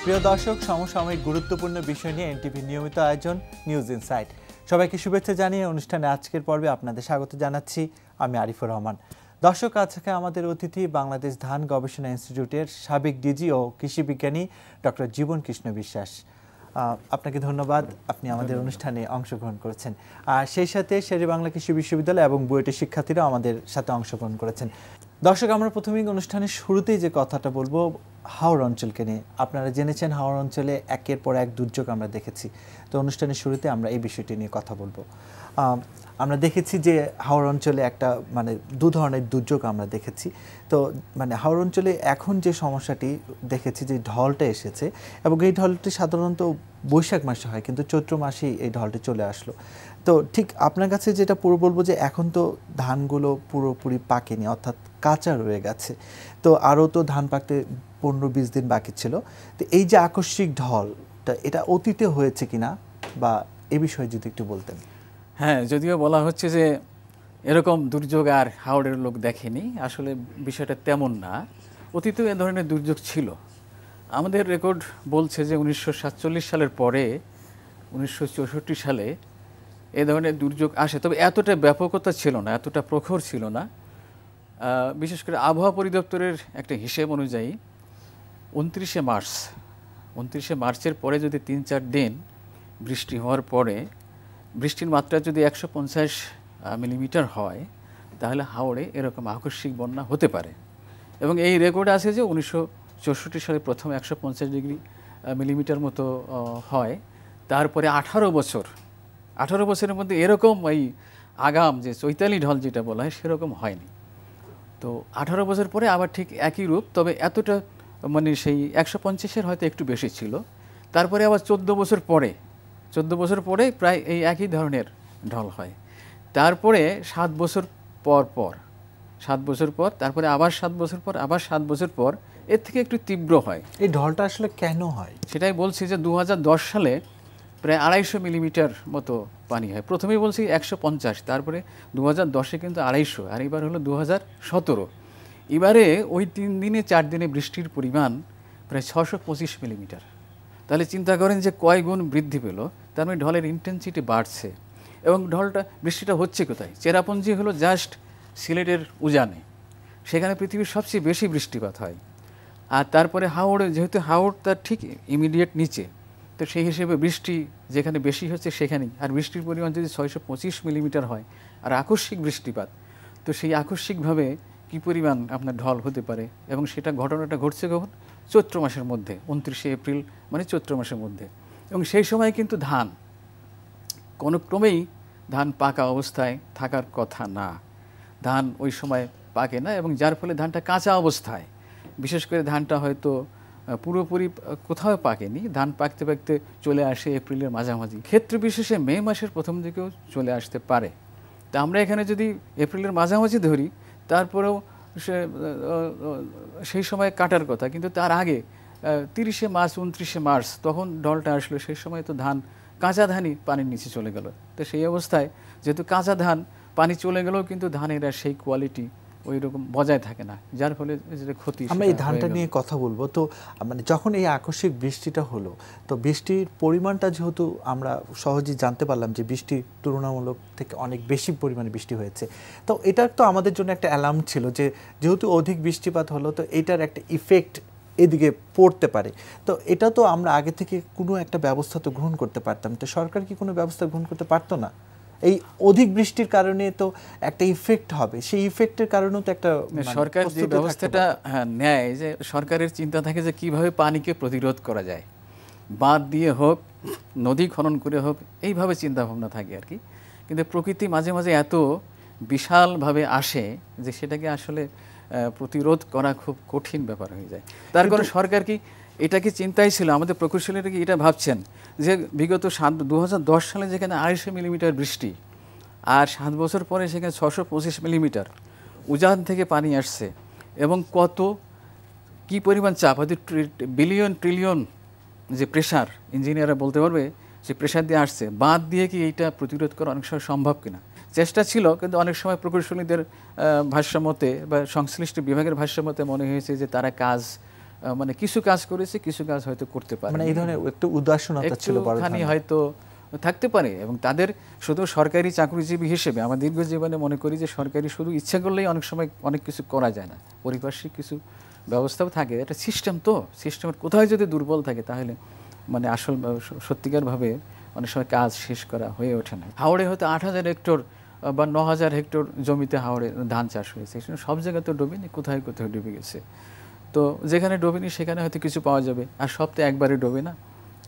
প্রিয় দর্শক, সমসাময়িক গুরুত্বপূর্ণ বিষয় নিয়ে এনটিভি নিয়মিত আয়োজন নিউজ ইনসাইট। সবাইকে শুভেচ্ছা জানিয়ে অনুষ্ঠানে আজকের পর্বে আপনাদের স্বাগত জানাচ্ছি আমি আরিফুর রহমান। দর্শক, আজকে আমাদের অতিথি বাংলাদেশ ধান গবেষণা ইনস্টিটিউটের সাবেক ডিজি ও কৃষি বিজ্ঞানী ডক্টর জীবন কৃষ্ণ বিশ্বাস। আপনাকে ধন্যবাদ, আপনি আমাদের অনুষ্ঠানে অংশগ্রহণ করেছেন। আর সেই সাথে শেরেবাংলা কৃষি বিশ্ববিদ্যালয় এবং বুয়েটের শিক্ষার্থীরাও আমাদের সাথে অংশগ্রহণ করেছেন। দর্শক, আমরা প্রথমেই অনুষ্ঠানের শুরুতেই যে কথাটা বলবো হাওড় অঞ্চলকে নিয়ে। আপনারা জেনেছেন হাওড় অঞ্চলে একের পর এক দুর্যোগ আমরা দেখেছি। তো অনুষ্ঠানের শুরুতে আমরা এই বিষয়টি নিয়ে কথা বলবো। আমরা দেখেছি যে হাওড় অঞ্চলে একটা দু ধরনের দুর্যোগ আমরা দেখেছি। তো হাওড় অঞ্চলে এখন যে সমস্যাটি দেখেছি যে ঢলটা এসেছে, এবং এই ঢলটি সাধারণত বৈশাখ মাসে হয়, কিন্তু চৈত্র মাসেই এই ঢলটি চলে আসলো। তো ঠিক আপনার কাছে যেটা পুরো বলবো যে এখন তো ধানগুলো পুরোপুরি পাকেনি, অর্থাৎ কাঁচা রয়ে গেছে। তো আরও তো ধান পাকতে 15-20 দিন বাকি ছিল। তো এই যে আকস্মিক ঢলটা, এটা অতীতে হয়েছে কিনা বা এ বিষয়ে যদি একটু বলতেন। হ্যাঁ, যদিও বলা হচ্ছে যে এরকম দুর্যোগ আর হাওড়ের লোক দেখেনি, আসলে বিষয়টা তেমন না। অতীতেও এ ধরনের দুর্যোগ ছিল। আমাদের রেকর্ড বলছে যে 1947 সালের পরে 1964 সালে এ ধরনের দুর্যোগ আসে, তবে এতটা ব্যাপকতা ছিল না, এতটা প্রখর ছিল না। বিশেষ করে আবহাওয়া পরিদপ্তরের একটা হিসেব অনুযায়ী 29শে মার্চের পরে যদি 3-4 দিন বৃষ্টি হওয়ার পরে বৃষ্টির মাত্রা যদি 150 মিলিমিটার হয়, তাহলে হাওড়ে এরকম আকস্মিক বন্যা হতে পারে। এবং এই রেকর্ড আছে যে 1964 সালে প্রথম 150 মিলিমিটার মতো হয়। তারপরে 18 বছরের মধ্যে এরকম এই আগাম যে চৈতালি ঢল যেটা বলা হয় সেরকম হয়নি। তো 18 বছর পরে আবার ঠিক একই রূপ, তবে এতটা সেই 150-এর হয়তো একটু বেশি ছিল। তারপরে আবার 14 বছর পরে প্রায় এই একই ধরনের ঢল হয়। তারপরে 7 বছর পর তারপরে আবার 7 বছর পর, আবার 7 বছর পর এর থেকে একটু তীব্র হয়। এই ঢলটা আসলে কেন হয় সেটাই বলছি যে 2010 সালে প্রায় 250 মিলিমিটার মতো পানি হয়। প্রথমেই বলছি 150, তারপরে 2010-এ কিন্তু 250, আর এবার হলো 2017। এবারে ওই 3 দিনে 4 দিনে বৃষ্টির পরিমাণ প্রায় 625 মিলিমিটার। তাহলে চিন্তা করেন যে কয় গুণ বৃদ্ধি পেল। তার মানে ঢলের ইন্টেন্সিটি বাড়ছে। এবং বৃষ্টিটা হচ্ছে কোথায়? চেরাপুঞ্জি হলো জাস্ট সিলেটের উজানে, সেখানে পৃথিবীর সবচেয়ে বেশি বৃষ্টিপাত হয়। আর তারপরে হাওড়ে, যেহেতু হাওড় তার ঠিক ইমিডিয়েট নিচে, তো সেই হিসেবে বৃষ্টি যেখানে বেশি হচ্ছে সেখানেই। আর বৃষ্টির পরিমাণ যদি 625 মিলিমিটার হয় আর আকস্মিক বৃষ্টিপাত, তো সেই আকস্মিকভাবে কী পরিমাণ আপনার ঢল হতে পারে। এবং ঘটনাটা ঘটছে কখন? চৈত্র মাসের মধ্যে, 29শে এপ্রিল, চৈত্র মাসের মধ্যে। এবং সেই সময় কিন্তু কোনো ক্রমেই ধান পাকা অবস্থায় থাকার কথা না। ধান ওই সময় পাকে না, এবং যার ফলে ধানটা কাঁচা অবস্থায়, বিশেষ করে ধানটা হয়তো পুরোপুরি কোথাও পাকেনি, ধান পাকতে পাকতে চলে আসে এপ্রিলের মাঝামাঝি, ক্ষেত্র বিশেষে মে মাসের প্রথম দিকেও চলে আসতে পারে। তা আমরা এখানে যদি এপ্রিলের মাঝামাঝি ধরি, তারপরেও সেই সময় কাটার কথা, কিন্তু তার আগে 30শে মার্চ 29শে মার্চ তখন ঢলটা আসলো। সেই সময় তো কাঁচা ধানই পানির নিচে চলে গেল। তো সেই অবস্থায় যেহেতু কাঁচা ধান পানি চলে গেলেও কিন্তু ধানের আর সেই কোয়ালিটি ওই রকম বজায় থাকে না, যার ফলে যেটা ক্ষতি। আমরা এই ধানটা নিয়ে কথা বলবো। তো যখন এই আকস্মিক বৃষ্টিটা হলো, তো বৃষ্টির পরিমাণটা যেহেতু আমরা সহজেই জানতে পারলাম যে বৃষ্টি তুলনামূলক থেকে অনেক বেশি পরিমাণে বৃষ্টি হয়েছে, তো এটা তো আমাদের জন্য একটা অ্যালার্ম ছিল যে যেহেতু অধিক বৃষ্টিপাত হলো, তো এটার একটা ইফেক্ট এদিকে পড়তে পারে। তো এটা তো আমরা আগে থেকে কোনো একটা ব্যবস্থা তো গ্রহণ করতে পারতাম। তো সরকার কি কোনো ব্যবস্থা গ্রহণ করতে পারতো না? এই অধিক বৃষ্টির কারণে তো একটা ইফেক্ট হবে, সেই ইফেক্টের কারণেও তো একটা সরকার যে ব্যবস্থাটা নেয়, যে সরকারের চিন্তা থাকে যে কিভাবে পানিকে প্রতিরোধ করা যায়, বাঁধ দিয়ে হোক, নদী খনন করে হোক, এইভাবে চিন্তা ভাবনা থাকে আর কি। কিন্তু প্রকৃতি মাঝে মাঝে এত বিশালভাবে আসে যে সেটাকে আসলে প্রতিরোধ করা খুব কঠিন ব্যাপার হয়ে যায়। তার কারণে সরকার কি এটা কি চিন্তাই ছিল, আমাদের প্রকৌশলীরা কি এটা ভাবছেন যে বিগত 2010 সালে যেখানে 250 মিলিমিটার বৃষ্টি, আর 7 বছর পরে সেখানে 625 মিলিমিটার উজান থেকে পানি আসছে, এবং কি পরিমাণ চাপ, হয়তো বিলিয়ন ট্রিলিয়ন যে প্রেশার, ইঞ্জিনিয়াররা বলতে পারবে, সে প্রেশার দিয়ে আসছে, বাঁধ দিয়ে কি এইটা প্রতিরোধ করা অনেক সময় সম্ভব কিনা। চেষ্টা ছিল, কিন্তু অনেক সময় প্রকৌশলীদের ভাষ্যমতে বা সংশ্লিষ্ট বিভাগের ভাষ্যমতে মনে হয়েছে যে তারা কাজ মানে কিছু কাজ করেছে, কিছু কাজ হয়তো করতে পারে, মানে এই ধরনের একটু উদাসীনতা ছিল বড় একটুখানি হয়তো থাকতে পারে। এবং তাদের শুধু সরকারি চাকরিজীবী হিসেবে আমার দীর্ঘ জীবনে মনে করি যে সরকারি শুধু ইচ্ছা করলেই অনেক সময় অনেক কিছু করা যায় না, পারিপার্শ্বিক কিছু ব্যবস্থাও থাকে, এটা সিস্টেম, তো সিস্টেমের কোথায় যদি দুর্বল থাকে তাহলে মানে আসল সত্যিকারভাবে অনেক সময় কাজ শেষ করা হয়ে ওঠে না। হাওড়ে হয়তো 8,000 হেক্টর বা 9,000 হেক্টর জমিতে হাওড়ে ধান চাষ হয়েছে, সব জায়গায় তো ডোবেনি, কোথায় কোথায় ডুবে গেছে। তো যেখানে ডোবেনি সেখানে হয়তো কিছু পাওয়া যাবে, আর সব তো একবারে ডোবে না,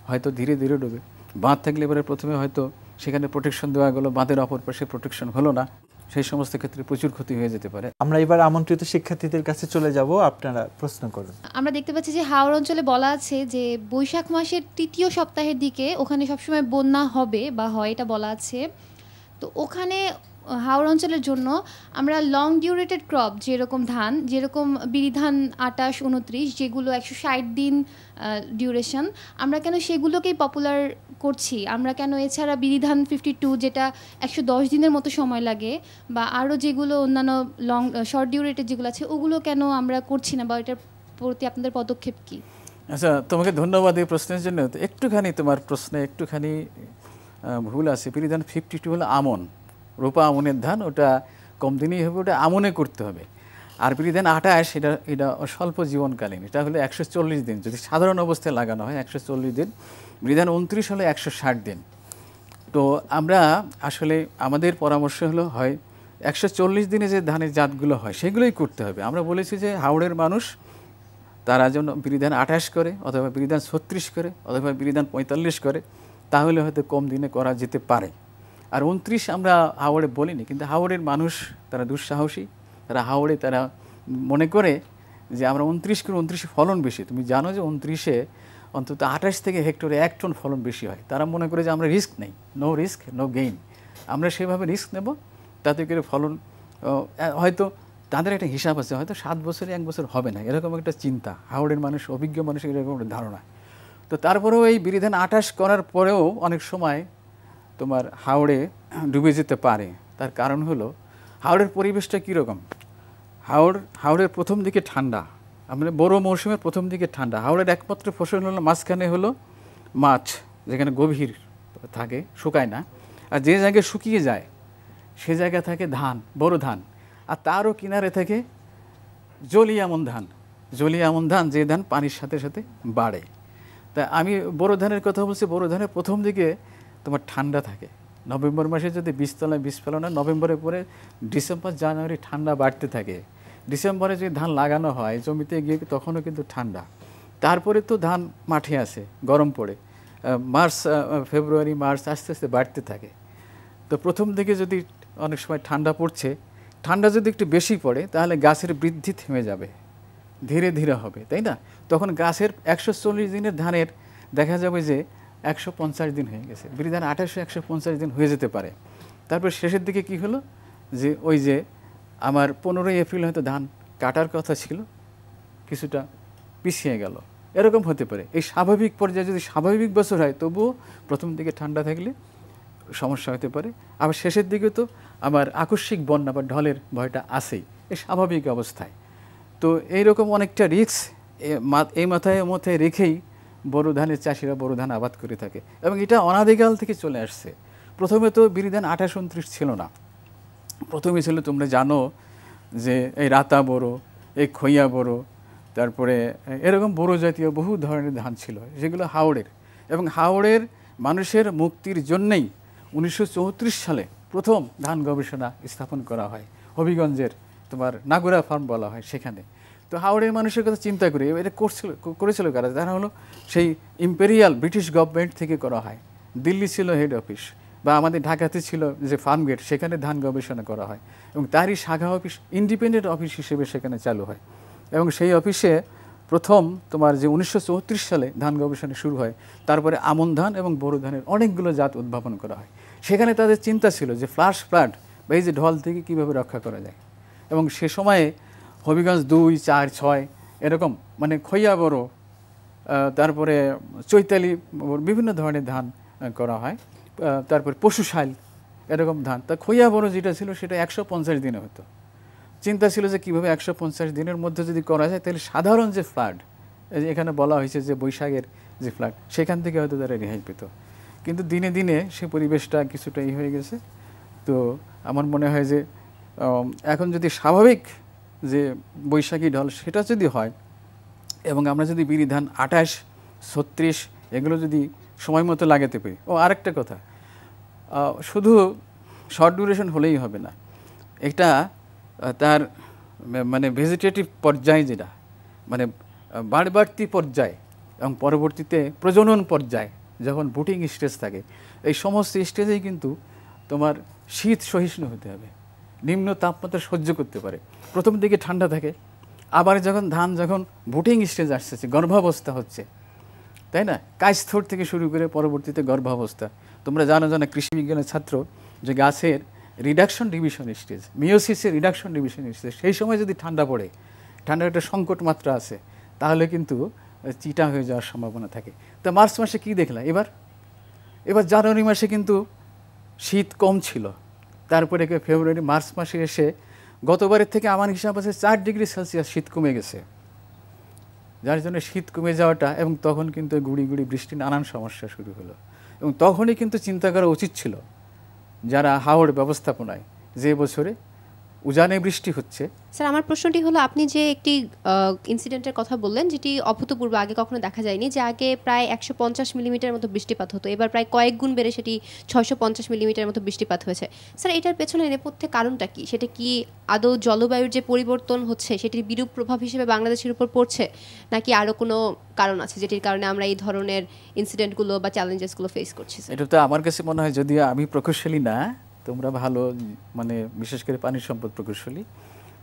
হয়তো ধীরে ধীরে ডোবে। বাঁধ থাকলে এবারে প্রথমে হয়তো সেখানে প্রোটেকশন দেওয়া গেলো, বাঁধের অপর পাশে প্রোটেকশন হলো না, সেই সমস্ত ক্ষেত্রে প্রচুর ক্ষতি হয়ে যেতে পারে। আমরা এবার আমন্ত্রিত শিক্ষার্থীদের কাছে চলে যাব, আপনারা প্রশ্ন করুন। আমরা দেখতে পাচ্ছি যে হাওড় অঞ্চলে বলা আছে যে বৈশাখ মাসের ৩য় সপ্তাহের দিকে ওখানে সবসময় বন্যা হবে বা হয়, এটা বলা আছে। তো ওখানে হাওড় অঞ্চলের জন্য আমরা লং ডিউরেটেড ক্রপ যেরকম ধান, যেরকম বিরি ধান 28, 29 যেগুলো 160 দিন ডিউরেশন, আমরা কেন সেগুলোকেই পপুলার করছি? আমরা কেন এছাড়া বিরি ধান 52 যেটা 110 দিনের মতো সময় লাগে, বা আরও যেগুলো অন্যান্য লং শর্ট ডিউরেটেড যেগুলো আছে ওগুলো কেন আমরা করছি না, বা এটার প্রতি আপনাদের পদক্ষেপ কি? আচ্ছা, তোমাকে ধন্যবাদ এই প্রশ্নের জন্য। তো একটুখানি তোমার প্রশ্নে একটুখানি ভুল আছে। বিরি ধান 52 হলো আমন, রূপা আমনের ধান, ওটা কম দিনই হবে, ওটা আমনে করতে হবে। আর বিরি ধান 28 এটা স্বল্প জীবনকালীন, এটা হলো 140 দিন, যদি সাধারণ অবস্থায় লাগানো হয় 140 দিন। বিরি ধান 29 হলো 160 দিন। তো আমরা আসলে আমাদের পরামর্শ হলো হয় 140 দিনে যে ধানের জাতগুলো হয় সেগুলোই করতে হবে। আমরা বলেছি যে হাওড়ের মানুষ তারা যেন বিরি ধান 28 করে, অথবা বিরি ধান 36 করে, অথবা বিরি ধান 45 করে, তাহলে হয়তো কম দিনে করা যেতে পারে। আর 29 আমরা হাওড়ে বলিনি, কিন্তু হাওড়ের মানুষ তারা দুঃসাহসী, তারা হাওড়ে তারা মনে করে যে আমরা 29 করে, 29 ফলন বেশি। তুমি জানো যে 29-এ অন্তত 28 থেকে হেক্টরে 1 টন ফলন বেশি হয়। তারা মনে করে যে আমরা রিস্ক নেই, নো রিস্ক নো গেইন। আমরা সেভাবে রিস্ক নেব, তাতে করে ফলন হয়তো তাদের একটা হিসাব আছে, হয়তো 7 বছরে 1 বছর হবে না, এরকম একটা চিন্তা হাওড়ের মানুষ, অভিজ্ঞ মানুষের এরকম একটা ধারণা। তো তারপরেও এই বিরি ধান 28 করার পরেও অনেক সময় তোমার হাওড়ে ডুবে যেতে পারে। তার কারণ হলো হাওড়ের পরিবেশটা কীরকম। হাওড়ের প্রথম দিকে ঠান্ডা, আমাদের বড় মৌসুমের প্রথম দিকে ঠান্ডা। হাওড়ের একমাত্র ফসল হলো মাঝখানে হলো মাছ, যেখানে গভীর থাকে, শুকায় না। আর যে জায়গায় শুকিয়ে যায় সে জায়গা থাকে ধান, বড় ধান। আর তারও কিনারে থাকে জলি আমন ধান, যে ধান পানির সাথে সাথে বাড়ে। তা আমি বড় ধানের কথা বলছি। বড় ধানের প্রথম দিকে তোমার ঠান্ডা থাকে, নভেম্বর মাসে যদি বীজতলায় বীজ ফেলানো, নভেম্বরের পরে ডিসেম্বর জানুয়ারি ঠান্ডা বাড়তে থাকে। ডিসেম্বরে যদি ধান লাগানো হয় জমিতে গিয়ে তখনও কিন্তু ঠান্ডা। তারপরে তো ধান মাঠে আসে, গরম পড়ে, মার্চ ফেব্রুয়ারি মার্চ আস্তে আস্তে বাড়তে থাকে। তো প্রথম দিকে যদি অনেক সময় ঠান্ডা পড়ছে, ঠান্ডা যদি একটু বেশি পড়ে তাহলে গাছের বৃদ্ধি থেমে যাবে, ধীরে ধীরে হবে, তাই না? তখন গাছের 140 দিনের ধানের দেখা যাবে যে 150 দিন হয়ে গেছে। বিরি ধান 28 150 দিন হয়ে যেতে পারে। তারপর শেষের দিকে কি হলো যে ওই যে আমার 15ই এপ্রিল হয়তো ধান কাটার কথা ছিল, কিছুটা পিছিয়ে গেল, এরকম হতে পারে। এই স্বাভাবিক পর্যায়ে যদি স্বাভাবিক বছর হয় তবুও প্রথম দিকে ঠান্ডা থাকলে সমস্যা হতে পারে। আবার শেষের দিকে তো আমার আকস্মিক বন্যা বা ঢলের ভয়টা আসেই, এই স্বাভাবিক অবস্থায়। তো এইরকম অনেকটা রিস্ক এই মাথায় রেখেই বড় ধানের চাষিরা বড় ধান আবাদ করে থাকে, এবং এটা অনাদিকাল থেকে চলে আসছে। প্রথমে তো বিরি ধান 28 29 ছিল না, প্রথমে ছিল তোমরা জানো যে এই রাতা বড়, এই খইয়া বড়, তারপরে এরকম বড় জাতীয় বহু ধরনের ধান ছিল, যেগুলো হাওড়ের। এবং হাওড়ের মানুষের মুক্তির জন্যেই 1934 সালে প্রথম ধান গবেষণা স্থাপন করা হয়, হবিগঞ্জের তোমার নাগুরা ফার্ম বলা হয় সেখানে। তো হাওড়ের মানুষের কথা চিন্তা করে এটা করেছিল কারা? তারা হলো সেই ইম্পেরিয়াল ব্রিটিশ গভর্নমেন্ট থেকে করা হয়। দিল্লি ছিল হেড অফিস, বা আমাদের ঢাকাতে ছিল যে ফার্ম গেট, সেখানে ধান গবেষণা করা হয়, এবং তারই শাখা অফিস ইন্ডিপেন্ডেন্ট অফিস হিসেবে সেখানে চালু হয়। এবং সেই অফিসে প্রথম তোমার যে 1934 সালে ধান গবেষণা শুরু হয়, তারপরে আমন ধান এবং বোরো ধানের অনেকগুলো জাত উদ্ভাবন করা হয়। সেখানে তাদের চিন্তা ছিল যে ফ্লাশ ফ্লাড বা এই যে ঢল থেকে কীভাবে রক্ষা করা যায়। এবং সে সময়ে হবিগঞ্জ 2, 4, 6 এরকম মানে খইয়া বড়, তারপরে চৈতালি, বিভিন্ন ধরনের ধান করা হয়। তারপরে পশুশাল এরকম ধান। তা খইয়া বড় যেটা ছিল সেটা 150 দিনে হতো। চিন্তা ছিল যে কীভাবে 150 দিনের মধ্যে যদি করা যায় তাহলে সাধারণ যে ফ্লাড এই যে এখানে বলা হয়েছে যে বৈশাখের যে ফ্লাড, সেখান থেকে হয়তো তারা রেহাই পেত। কিন্তু দিনে দিনে সে পরিবেশটা কিছুটা হয়ে গেছে। তো আমার মনে হয় যে এখন যদি স্বাভাবিক যে বৈশাখী ঢল সেটা যদি হয়, এবং আমরা যদি বিধান 28, 36 এগুলো যদি সময় মতো লাগাতে পারি। ও আরেকটা কথা, শুধু শর্ট ডিউরেশন হলেই হবে না, এটা তার মানে ভেজিটেটিভ পর্যায়, যেটা মানে বাড়তি পর্যায় এবং পরবর্তীতে প্রজনন পর্যায়, যখন বুটিং স্টেজ থাকে, এই সমস্ত স্টেজেই কিন্তু তোমার শীত সহিষ্ণু হতে হবে, নিম্ন তাপমাত্রা সহ্য করতে পারে। প্রথম দিকে ঠান্ডা থাকে, আবার যখন ধান যখন বুটিং স্টেজ আসছে, গর্ভাবস্থা হচ্ছে, তাই না, কায়স্থর থেকে শুরু করে পরবর্তীতে গর্ভাবস্থা। তোমরা জানো কৃষি বিজ্ঞানের ছাত্র যে গাছের রিডাকশন ডিভিশন স্টেজ, মিওসিসের রিডাকশন ডিভিশন স্টেজ, সেই সময় যদি ঠান্ডা পড়ে, ঠান্ডার একটা সংকট মাত্রা আছে, তাহলে কিন্তু চিটা হয়ে যাওয়ার সম্ভাবনা থাকে। তা মার্চ মাসে কি দেখলাম, এবার জানুয়ারি মাসে কিন্তু শীত কম ছিল, তারপরে ফেব্রুয়ারি মার্চ মাসে এসে গতবারের থেকে আমার হিসাব আছে 4 ডিগ্রি সেলসিয়াস শীত কমে গেছে, যার জন্য শীত কমে যাওয়াটা, এবং তখন কিন্তু গুড়ি গুড়ি বৃষ্টি, নানান সমস্যা শুরু হলো। এবং তখনই কিন্তু চিন্তা করা উচিত ছিল যারা হাওড় ব্যবস্থাপনায়, যে বছরে উজানে বৃষ্টি হচ্ছে। স্যার, আমার প্রশ্নটি হলো, আপনি যে একটি ইনসিডেন্টের কথা বললেন যেটি অভূতপূর্ব, আগে কখনো দেখা যায়নি, যে আগে প্রায় 150 মিলিমিটার মতো বৃষ্টিপাত হতো, এবার প্রায় কয়েক গুণ বেড়ে সেটি 650 মিলিমিটার মতো বৃষ্টিপাত হয়েছে। স্যার, এটার পেছনে নেপথ্যে কারণটা কি? সেটা কি আদৌ জলবায়ুর যে পরিবর্তন হচ্ছে সেটির বিরূপ প্রভাব হিসেবে বাংলাদেশের উপর পড়ছে, নাকি আরও কোনো কারণ আছে যেটির কারণে আমরা এই ধরনের ইনসিডেন্টগুলো বা চ্যালেঞ্জেসগুলো ফেস করছি? এটা তো আমার কাছে মনে হয়, যদিও আমি প্রকৌশলী না, তোমরা ভালো মানে বিশেষ করে পানি সম্পদ প্রকৌশলী,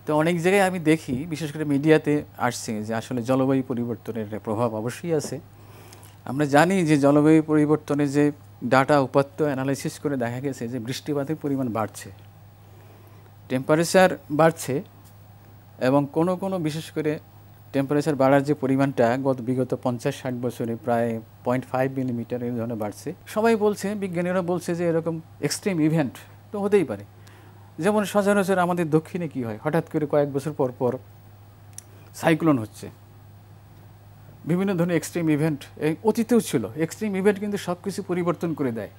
তো অনেক জায়গায় আমি দেখি, বিশেষ করে মিডিয়াতে আসছে যে আসলে জলবায়ু পরিবর্তনের প্রভাব অবশ্যই আছে। আমরা জানি যে জলবায়ু পরিবর্তনে যে ডাটা উপাত্ত অ্যানালাইসিস করে দেখা গেছে যে বৃষ্টিপাতের পরিমাণ বাড়ছে, টেম্পারেচার বাড়ছে, এবং কোনো বিশেষ করে টেম্পারেচার বাড়ার যে পরিমাণটা বিগত 50-60 বছরে প্রায় 0.5 মিলিমিটার এই ধরনের বাড়ছে। সবাই বলছে, বিজ্ঞানীরা বলছে যে এরকম এক্সট্রিম ইভেন্ট তো হতেই পারে। যেমন সচরাচর আমাদের দক্ষিণে কি হয়, হঠাৎ করে কয়েক বছর পর পর সাইক্লোন হচ্ছে, বিভিন্ন ধরনের এক্সট্রিম ইভেন্ট অতীতেও ছিল। এক্সট্রিম ইভেন্ট কিন্তু সব কিছু পরিবর্তন করে দেয়।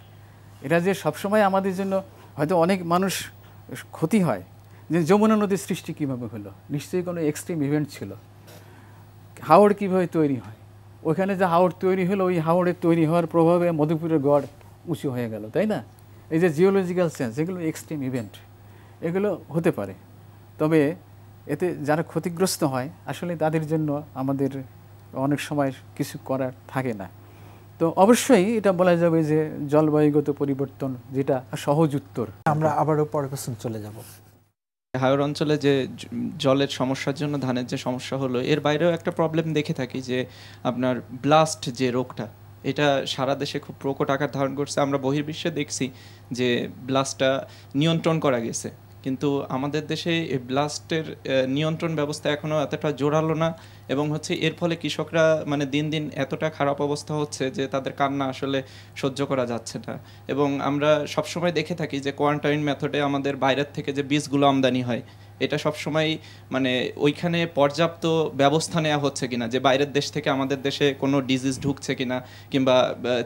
এটা যে সবসময় আমাদের জন্য হয়তো অনেক মানুষ ক্ষতি হয়, যে যমুনা নদীর সৃষ্টি কীভাবে হলো, নিশ্চয়ই কোনো এক্সট্রিম ইভেন্ট ছিল। হাওড় কীভাবে তৈরি হয়, ওখানে যে হাওড় তৈরি হলো, ওই হাওড়ের তৈরি হওয়ার প্রভাবে মধুপুরের গড় উঁচু হয়ে গেল, তাই না? এই যে জিওলজিক্যাল চেঞ্জ, এগুলো এক্সট্রিম ইভেন্ট, এগুলো হতে পারে। তবে এতে যারা ক্ষতিগ্রস্ত হয়, আসলে তাদের জন্য আমাদের অনেক সময় কিছু করার থাকে না। তো অবশ্যই এটা বলা যাবে যে জলবায়ুগত পরিবর্তন, যেটা সহজ উত্তর। আমরা আবারও পরের প্রশ্ন চলে যাব। হাওর অঞ্চলে যে জলের সমস্যার জন্য ধানের যে সমস্যা হলো, এর বাইরেও একটা প্রবলেম দেখে থাকি যে আপনার ব্লাস্ট যে রোগটা, এটা সারা দেশে খুব প্রকট আকার ধারণ করছে। আমরা বহির্বিশ্বে দেখছি যে ব্লাস্টটা নিয়ন্ত্রণ করা গেছে, কিন্তু আমাদের দেশে এই ব্লাস্টের নিয়ন্ত্রণ ব্যবস্থা এখনও এতটা জোরালো না, এবং হচ্ছে এর ফলে কৃষকরা মানে দিন দিন এতটা খারাপ অবস্থা হচ্ছে যে তাদের কান্না আসলে সহ্য করা যাচ্ছে না। এবং আমরা সবসময় দেখে থাকি যে কোয়ারেন্টাইন মেথডে আমাদের বাইরের থেকে যে বীজগুলো আমদানি হয়, এটা সবসময় মানে ওইখানে পর্যাপ্ত ব্যবস্থা নেওয়া হচ্ছে কিনা, যে বাইরের দেশ থেকে আমাদের দেশে কোনো ডিজিজ ঢুকছে কিনা, কিংবা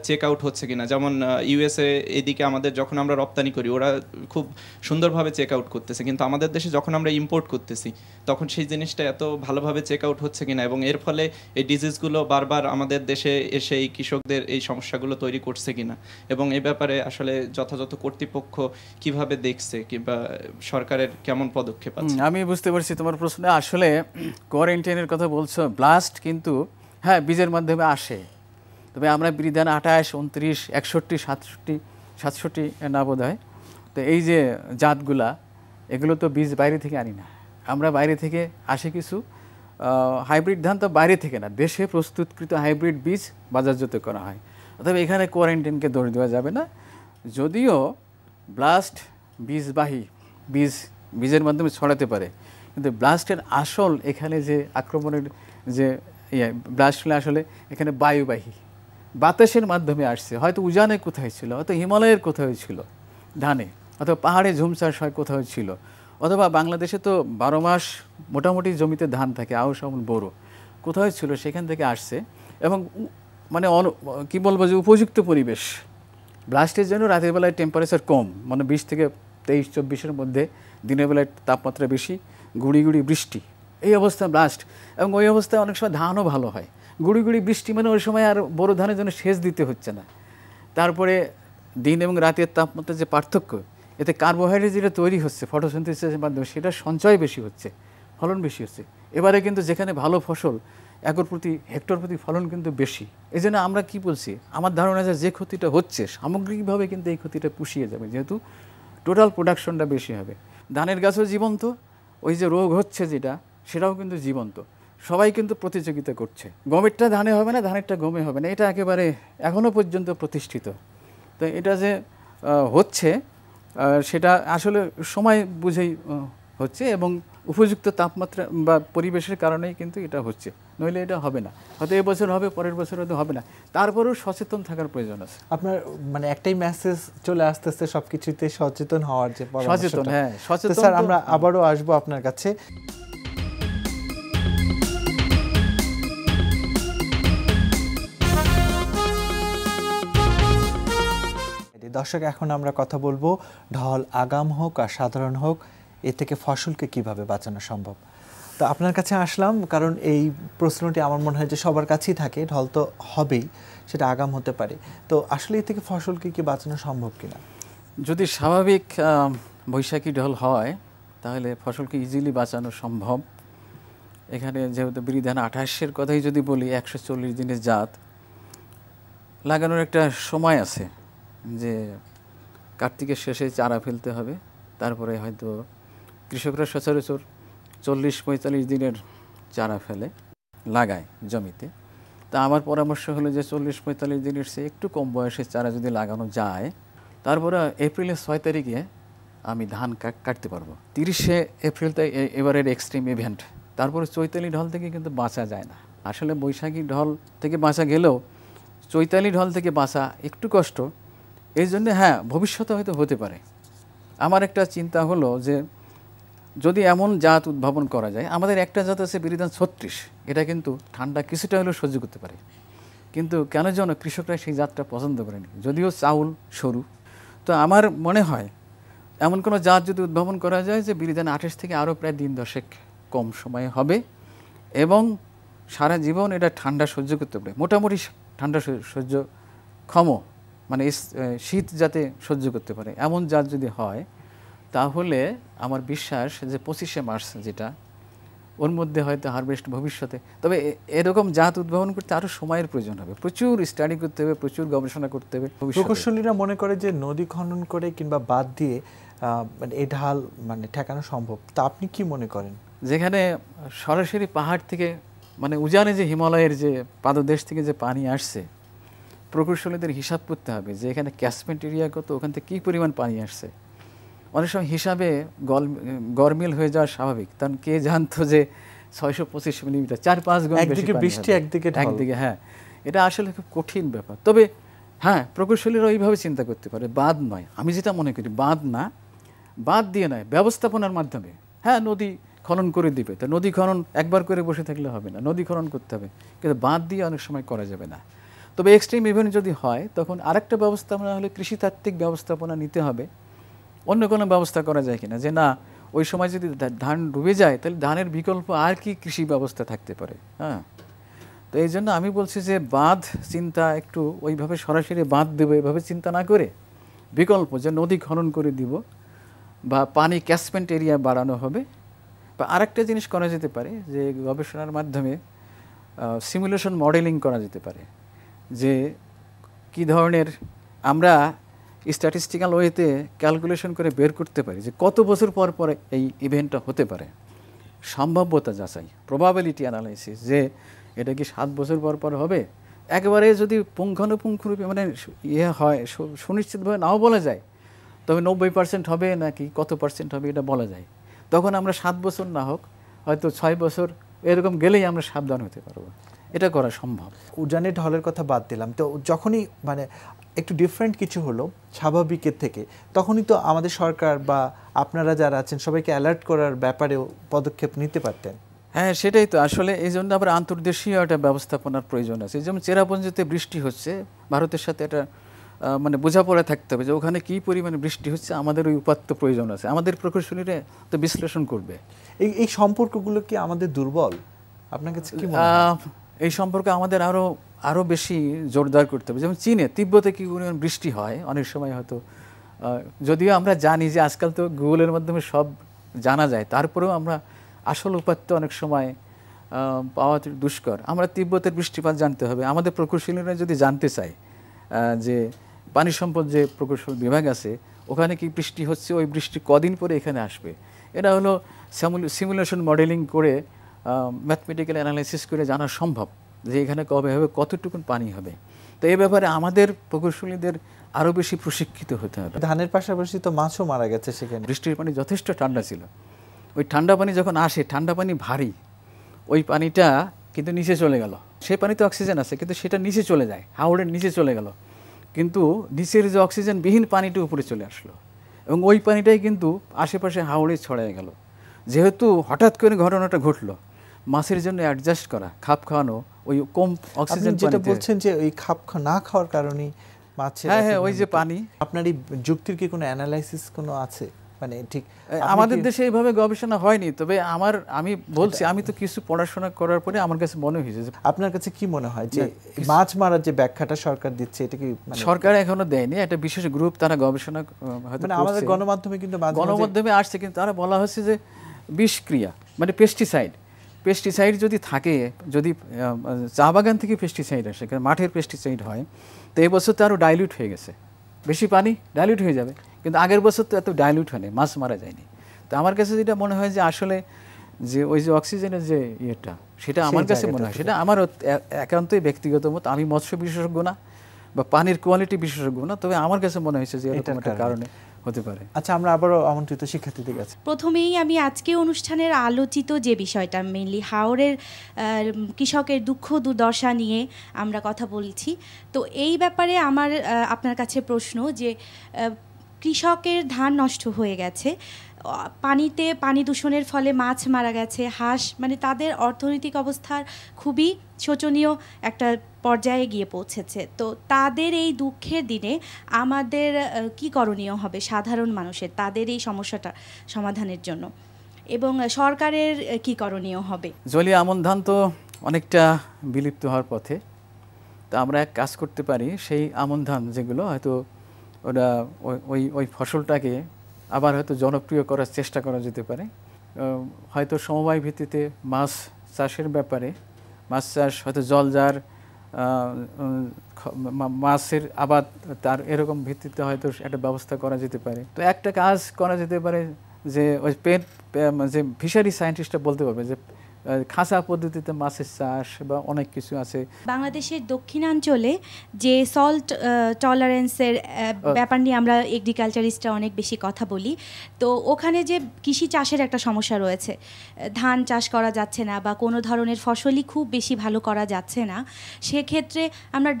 চেক আউট হচ্ছে কিনা। যেমন ইউএসএ এদিকে আমাদের যখন আমরা রপ্তানি করি, ওরা খুব সুন্দরভাবে চেক আউট করতেছে, কিন্তু আমাদের দেশে যখন আমরা ইম্পোর্ট করতেছি তখন সেই জিনিসটা এত ভালোভাবে চেক আউট হচ্ছে কিনা, এবং এর ফলে এই ডিজিজগুলো বারবার আমাদের দেশে এসে এই কৃষকদের এই সমস্যাগুলো তৈরি করছে কিনা, এবং এই ব্যাপারে আসলে যথাযথ কর্তৃপক্ষ কিভাবে দেখছে, কিংবা সরকারের কেমন পদক্ষেপ আছে। আমি বুঝতে পারছি তোমার প্রশ্নে। আসলে কোয়ারেন্টাইনের কথা বলছো, ব্লাস্ট কিন্তু হ্যাঁ বীজের মাধ্যমে আসে, তবে আমরা বিধান 28, 29, 61, 67 না বোধ হয়, তো এই যে জাতগুলা, এগুলো তো বীজ বাইরে থেকে আনি না আমরা, বাইরে থেকে আসে কিছু হাইব্রিড ধান, তো বাইরে থেকে না, দেশে প্রস্তুতকৃত হাইব্রিড বীজ বাজারজাত করা হয়। তবে এখানে কোয়ারেন্টাইনকে দোষ দেওয়া যাবে না, যদিও ব্লাস্ট বীজবাহী বীজের মাধ্যমে ছড়াতে পারে, কিন্তু ব্লাস্টের আসল এখানে যে আক্রমণের যে ব্লাস্ট হলে আসলে এখানে বায়ুবাহী, বাতাসের মাধ্যমে আসছে। হয়তো উজানে কোথায় ছিল, হয়তো হিমালয়ের কোথাও ছিল ধানে, অথবা পাহাড়ে ঝুম চাষ হয় কোথাও ছিল, অথবা বাংলাদেশে তো 12 মাস মোটামুটি জমিতে ধান থাকে, আউশ আমন বোরো, কোথায় ছিল সেখান থেকে আসছে এবং মানে কি বলবো যে উপযুক্ত পরিবেশ ব্লাস্টের জন্য রাতের বেলায় টেম্পারেচার কম, মানে 20 থেকে 23-24-এর মধ্যে, দিনের বেলায় তাপমাত্রা বেশি, গুড়ি গুড়ি বৃষ্টি, এই অবস্থা ব্লাস্ট। এবং ওই অবস্থায় অনেক সময় ধানও ভালো হয়। গুড়ি গুড়ি বৃষ্টি মানে ওই সময় আর বড় ধানের জন্য সেচ দিতে হচ্ছে না। তারপরে দিন এবং রাতের তাপমাত্রার যে পার্থক্য, এতে কার্বোহাইড্রেট যেটা তৈরি হচ্ছে ফটোসিনথেসিসের মাধ্যমে, সেটা সঞ্চয় বেশি হচ্ছে, ফলন বেশি হচ্ছে। এবারে কিন্তু যেখানে ভালো ফসল, একর প্রতি হেক্টর প্রতি ফলন কিন্তু বেশি। এই জন্য আমরা কি বলছি, আমার ধারণা যে ক্ষতিটা হচ্ছে সামগ্রিকভাবে কিন্তু এই ক্ষতিটা পুষিয়ে যাবে, যেহেতু টোটাল প্রোডাকশনটা বেশি হবে। ধানের গাছও জীবন্ত, ওই যে রোগ হচ্ছে যেটা, সেটাও কিন্তু জীবন্ত। সবাই কিন্তু প্রতিযোগিতা করছে, গমেরটা ধানে হবে না, ধানেরটা গমে হবে না, এটা একেবারে এখনও পর্যন্ত প্রতিষ্ঠিত। তো এটা যে হচ্ছে সেটা আসলে সময় বুঝেই হচ্ছে এবং উপযুক্ত তাপমাত্রা বা পরিবেশের কারণেই কিন্তু এটা হচ্ছে, নইলে এটা হবে না। হয়তো এবছর হবে, পরের বছর হয়তো হবে না, তারপরেও সচেতন থাকার প্রয়োজন আছে। আপনার মানে একটাই মেসেজ চলে আসতেছে সবকিছুতে সচেতন হওয়ার, যে সচেতন, হ্যাঁ সচেতন। স্যার আমরা আবারও আসবো আপনার কাছে। দর্শক, এখন আমরা কথা বলবো ঢল আগাম হোক আর সাধারণ হোক, এ থেকে ফসলকে কিভাবে বাঁচানো সম্ভব। তো আপনার কাছে আসলাম কারণ এই প্রশ্নটি আমার মনে হয় যে সবার কাছেই থাকে, ঢল তো হবেই, সেটা আগাম হতে পারে। তো আসলে এ থেকে ফসলকে কি বাঁচানো সম্ভব কিনা? যদি স্বাভাবিক বৈশাখী ঢল হয় তাহলে ফসলকে ইজিলি বাঁচানো সম্ভব। এখানে যেহেতু বিরিধান 28-এর কথাই যদি বলি, 140 দিনের জাত লাগানোর একটা সময় আছে, যে কার্তিকের শেষে চারা ফেলতে হবে। তারপরে হয়তো কৃষকরা সচরাচর 40-45 দিনের চারা ফেলে লাগায় জমিতে। তা আমার পরামর্শ হলো যে 40-45 দিনের চেয়ে একটু কম বয়সের চারা যদি লাগানো যায়, তারপরে এপ্রিলের 6 তারিখে আমি ধান কাটতে পারবো। 30শে এপ্রিলতে এবারের এক্সট্রিম ইভেন্ট। তারপরে চৈতালি ঢল থেকে কিন্তু বাঁচা যায় না। আসলে বৈশাখী ঢল থেকে বাঁচা গেলেও চৈতালি ঢল থেকে বাঁচা একটু কষ্ট। এই জন্যে হ্যাঁ, ভবিষ্যতে হয়তো হতে পারে। আমার একটা চিন্তা হলো যে যদি এমন জাত উদ্ভাবন করা যায়, আমাদের একটা জাত আছে বিরিধান 36, এটা কিন্তু ঠান্ডা কিছুটা হলেও সহ্য করতে পারে, কিন্তু কেন যেন কৃষকরা সেই জাতটা পছন্দ করেনি, যদিও চাউল সরু। তো আমার মনে হয় এমন কোনো জাত যদি উদ্ভাবন করা যায় যে বিরিধান 28 থেকে আরও প্রায় দিন 10 কম সময়ে হবে এবং সারা জীবন এটা ঠান্ডা সহ্য করতে পারে, মোটামুটি ঠান্ডা সহ্যক্ষম, মানে শীত যাতে সহ্য করতে পারে, এমন জাত যদি হয়, তাহলে আমার বিশ্বাস যে 25শে মার্চ যেটা, ওর মধ্যে হয়তো হারভেস্ট ভবিষ্যতে। তবে এরকম জাত উদ্ভাবন করতে আরও সময়ের প্রয়োজন হবে, প্রচুর স্টাডি করতে হবে, প্রচুর গবেষণা করতে হবে। প্রকৌশলীরা মনে করে যে নদী খনন করে কিংবা বাঁধ দিয়ে এই ঢাল মানে ঠেকানো সম্ভব। তা আপনি কি মনে করেন? যেখানে সরাসরি পাহাড় থেকে, মানে উজানে যে হিমালয়ের যে পাদদেশ থেকে যে পানি আসছে, প্রকৌশলীদের হিসাব করতে হবে যে এখানে ক্যাচমেন্ট এরিয়া কত, ওখান থেকে কী পরিমাণ পানি আসছে। অনেক সময় হিসাবে গরমিল হয়ে যাওয়া স্বাভাবিক, কারণ কে জানতো যে 625 মিলিমিটার 4-5 গুণ একদিকে বৃষ্টি একদিকে, হ্যাঁ, এটা আসলে খুব কঠিন ব্যাপার। তবে হ্যাঁ, প্রকৌশলীরা ওইভাবে চিন্তা করতে পারে, বাঁধ নয়, আমি যেটা মনে করি বাঁধ না, বাঁধ দিয়ে নয়, ব্যবস্থাপনার মাধ্যমে। হ্যাঁ, নদী খনন করে দিবে, তা নদী খনন একবার করে বসে থাকলে হবে না, নদী খনন করতে হবে, কিন্তু বাঁধ দিয়ে অনেক সময় করা যাবে না। তবে এক্সট্রিম ইভেন্ট যদি হয়, তখন আরেকটা ব্যবস্থাপনা হলে কৃষিতাত্ত্বিক ব্যবস্থাপনা নিতে হবে। অন্য কোনো ব্যবস্থা করা যায় কিনা, যে না ওই সময় যদি ধান ডুবে যায় তাহলে ধানের বিকল্প আর কি কৃষি ব্যবস্থা থাকতে পারে। হ্যাঁ, তো এই জন্য আমি বলছি যে বাঁধ চিন্তা একটু ওইভাবে সরাসরি বাঁধ দেবো এভাবে চিন্তা না করে, বিকল্প যে নদী খনন করে দিব বা পানি ক্যাচমেন্ট এরিয়া বাড়ানো হবে। বা আরেকটা জিনিস করা যেতে পারে যে গবেষণার মাধ্যমে সিমুলেশন মডেলিং করা যেতে পারে, যে কি ধরনের আমরা স্ট্যাটিস্টিক্যাল ওয়েতে ক্যালকুলেশন করে বের করতে পারি যে কত বছর পর পরে এই ইভেন্টটা হতে পারে। সম্ভাব্যতা যাচাই, প্রবাবিলিটি অ্যানালাইসিস, যে এটা কি 7 বছর পর পর হবে। একেবারে যদি পুঙ্খানুপুঙ্খরূপে মানে হয়, সুনিশ্চিতভাবে নাও বলা যায়, তবে 90% হবে নাকি কত পার্সেন্ট হবে এটা বলা যায়। তখন আমরা 7 বছর না হোক হয়তো 6 বছর এরকম গেলেই আমরা সাবধান হতে পারবো, এটা করা সম্ভব। উজানে ঢলের কথা বাদ দিলাম, তো যখনই মানে একটু ডিফারেন্ট কিছু হলো স্বাভাবিকের থেকে, তখনই তো আমাদের সরকার বা আপনারা যারা আছেন সবাইকে অ্যালার্ট করার ব্যাপারেও পদক্ষেপ নিতে পারতেন। হ্যাঁ সেটাই তো আসলে এই জন্য আবার আন্তর্দেশীয় একটা ব্যবস্থাপনার প্রয়োজন আছে। যেমন চেরাপুঞ্জিতে বৃষ্টি হচ্ছে, ভারতের সাথে একটা মানে বোঝাপড়া থাকতে হবে যে ওখানে কী পরিমাণে বৃষ্টি হচ্ছে, আমাদের ওই উপাত্ত প্রয়োজন আছে, আমাদের প্রকৌশলীরা তো বিশ্লেষণ করবে। এই সম্পর্কগুলো কি আমাদের দুর্বল আপনার কাছে কি মনে হয়? এই সম্পর্কে আমাদের আরও বেশি জোরদার করতে হবে। যেমন চীনে তিব্বতে কি পরিমাণ বৃষ্টি হয় অনেক সময় হয়তো, যদিও আমরা জানি যে আজকাল তো গুগলের মাধ্যমে সব জানা যায়, তারপরেও আমরা আসল উপাত্ত অনেক সময় পাওয়া দুষ্কর। আমরা তিব্বতের বৃষ্টিপাত জানতে হবে। আমাদের প্রকৌশলীরা যদি জানতে চায় যে পানি সম্পদ যে প্রকৌশল বিভাগ আছে ওখানে কি বৃষ্টি হচ্ছে, ওই বৃষ্টি কদিন পরে এখানে আসবে, এটা হলো সিমুলেশন মডেলিং করে ম্যাথমেটিক্যাল অ্যানালাইসিস করে জানা সম্ভব যে এখানে কবে হবে, কতটুকুন পানি হবে। তো এই ব্যাপারে আমাদের প্রকৌশলীদের আরও বেশি প্রশিক্ষিত হতে হবে। ধানের পাশাপাশি তো মাছও মারা গেছে সেখানে। বৃষ্টির পানি যথেষ্ট ঠান্ডা ছিল, ওই ঠান্ডা পানি যখন আসে, ঠান্ডা পানি ভারী, ওই পানিটা কিন্তু নিচে চলে গেল। সেই পানিতে অক্সিজেন আছে কিন্তু সেটা নিচে চলে যায়, হাওড়ের নিচে চলে গেল, কিন্তু নিচের যে অক্সিজেনবিহীন পানিটা উপরে চলে আসলো এবং ওই পানিটাই কিন্তু আশেপাশে হাওড়ে ছড়ায় গেল। যেহেতু হঠাৎ করে ঘটনাটা ঘটলো, মাছের জন্য অ্যাডজাস্ট করা, খাপ খাওয়ানো ওই কম অক্সিজেন, যেটা বলছেন যে ওই খাপ না খাওয়ার কারণে মাছের, হ্যাঁ ওই যে পানি। আপনার এই যুক্তির কি কোনো অ্যানালাইসিস কোনো আছে? মানে ঠিক আমাদের দেশে এইভাবে গবেষণা হয়নি, তবে আমি বলছি, আমি তো কিছু পড়াশোনা করার পরে আমার কাছে মনে হয়েছে। আপনার কাছে কি মনে হয় যে মাছ মারার যে ব্যাখ্যাটা সরকার দিচ্ছে এটা কি সরকার এখনো দেয়নি, একটা বিশেষ গ্রুপ তারা গবেষণা হয়তো আমাদের গণমাধ্যমে কিন্তু গণমাধ্যমে আসছে, কিন্তু তারা বলা হচ্ছে যে বিষক্রিয়া মানে পেস্টিসাইড যদি থাকে, যদি চা বাগান থেকে পেস্টিসাইড আসে, মাঠের পেস্টিসাইড হয়, তো এই বছর তো আরও ডাইলিউট হয়ে গেছে, বেশি পানি ডাইলিউট হয়ে যাবে, কিন্তু আগের বছর তো এত ডাইলিউট হয়নি, মাছ মারা যায়নি। তো আমার কাছে যেটা মনে হয় যে আসলে যে ওই যে অক্সিজেনের যে ইয়েটা, সেটা আমার কাছে মনে হয়, সেটা আমার একান্তই ব্যক্তিগত মত, আমি মৎস্য বিশেষজ্ঞ না বা পানির কোয়ালিটি বিশেষজ্ঞ না, তবে আমার কাছে মনে হয়েছে যে এরকম একটা কারণে হতে পারে। আচ্ছা, আমরা আবারও আমন্ত্রিত শিক্ষার্থীদের কাছে। প্রথমেই আমি আজকে অনুষ্ঠানের আলোচিত যে বিষয়টা মেইনলি হাওরের কৃষকের দুঃখ দুর্দশা নিয়ে আমরা কথা বলছি, তো এই ব্যাপারে আমার আপনার কাছে প্রশ্ন যে কৃষকের ধান নষ্ট হয়ে গেছে, পানি দূষণের ফলে মাছ মারা গেছে, হাঁস, মানে তাদের অর্থনৈতিক অবস্থার খুবই শোচনীয় একটা পর্যায়ে গিয়ে পৌঁছেছে। তো তাদের এই দুঃখের দিনে আমাদের কি করণীয় হবে সাধারণ মানুষের, তাদের এই সমস্যাটা সমাধানের জন্য, এবং সরকারের কি করণীয় হবে? জলীয় আমন ধান তো অনেকটা বিলুপ্ত হওয়ার পথে, তো আমরা এক কাজ করতে পারি, সেই আমন ধান যেগুলো হয়তো ওরা ওই ফসলটাকে আবার হয়তো জনপ্রিয় করার চেষ্টা করা যেতে পারে। হয়তো সমবায় ভিত্তিতে মাছ চাষের ব্যাপারে, মাছ চাষ হয়তো জলজার মাছের আবাদ, তার এরকম ভিত্তিতে হয়তো একটা ব্যবস্থা করা যেতে পারে। তো একটা কাজ করা যেতে পারে যে ওই যে ফিশারি সায়েন্টিস্টরা বলতে পারবে যে খাঁচা পদ্ধতিতে মাছের চাষ বা অনেক কিছু আছে। বাংলাদেশের দক্ষিণাঞ্চলে যে সল্ট টলারেন্সের ব্যাপার নিয়ে আমরা এগ্রিকালচারিস্টরা অনেক বেশি কথা বলি, তো ওখানে যে কৃষি চাষের একটা সমস্যা রয়েছে, ধান চাষ করা যাচ্ছে না বা কোনো ধরনের ফসলই খুব বেশি ভালো করা যাচ্ছে না, সেক্ষেত্রে আমরা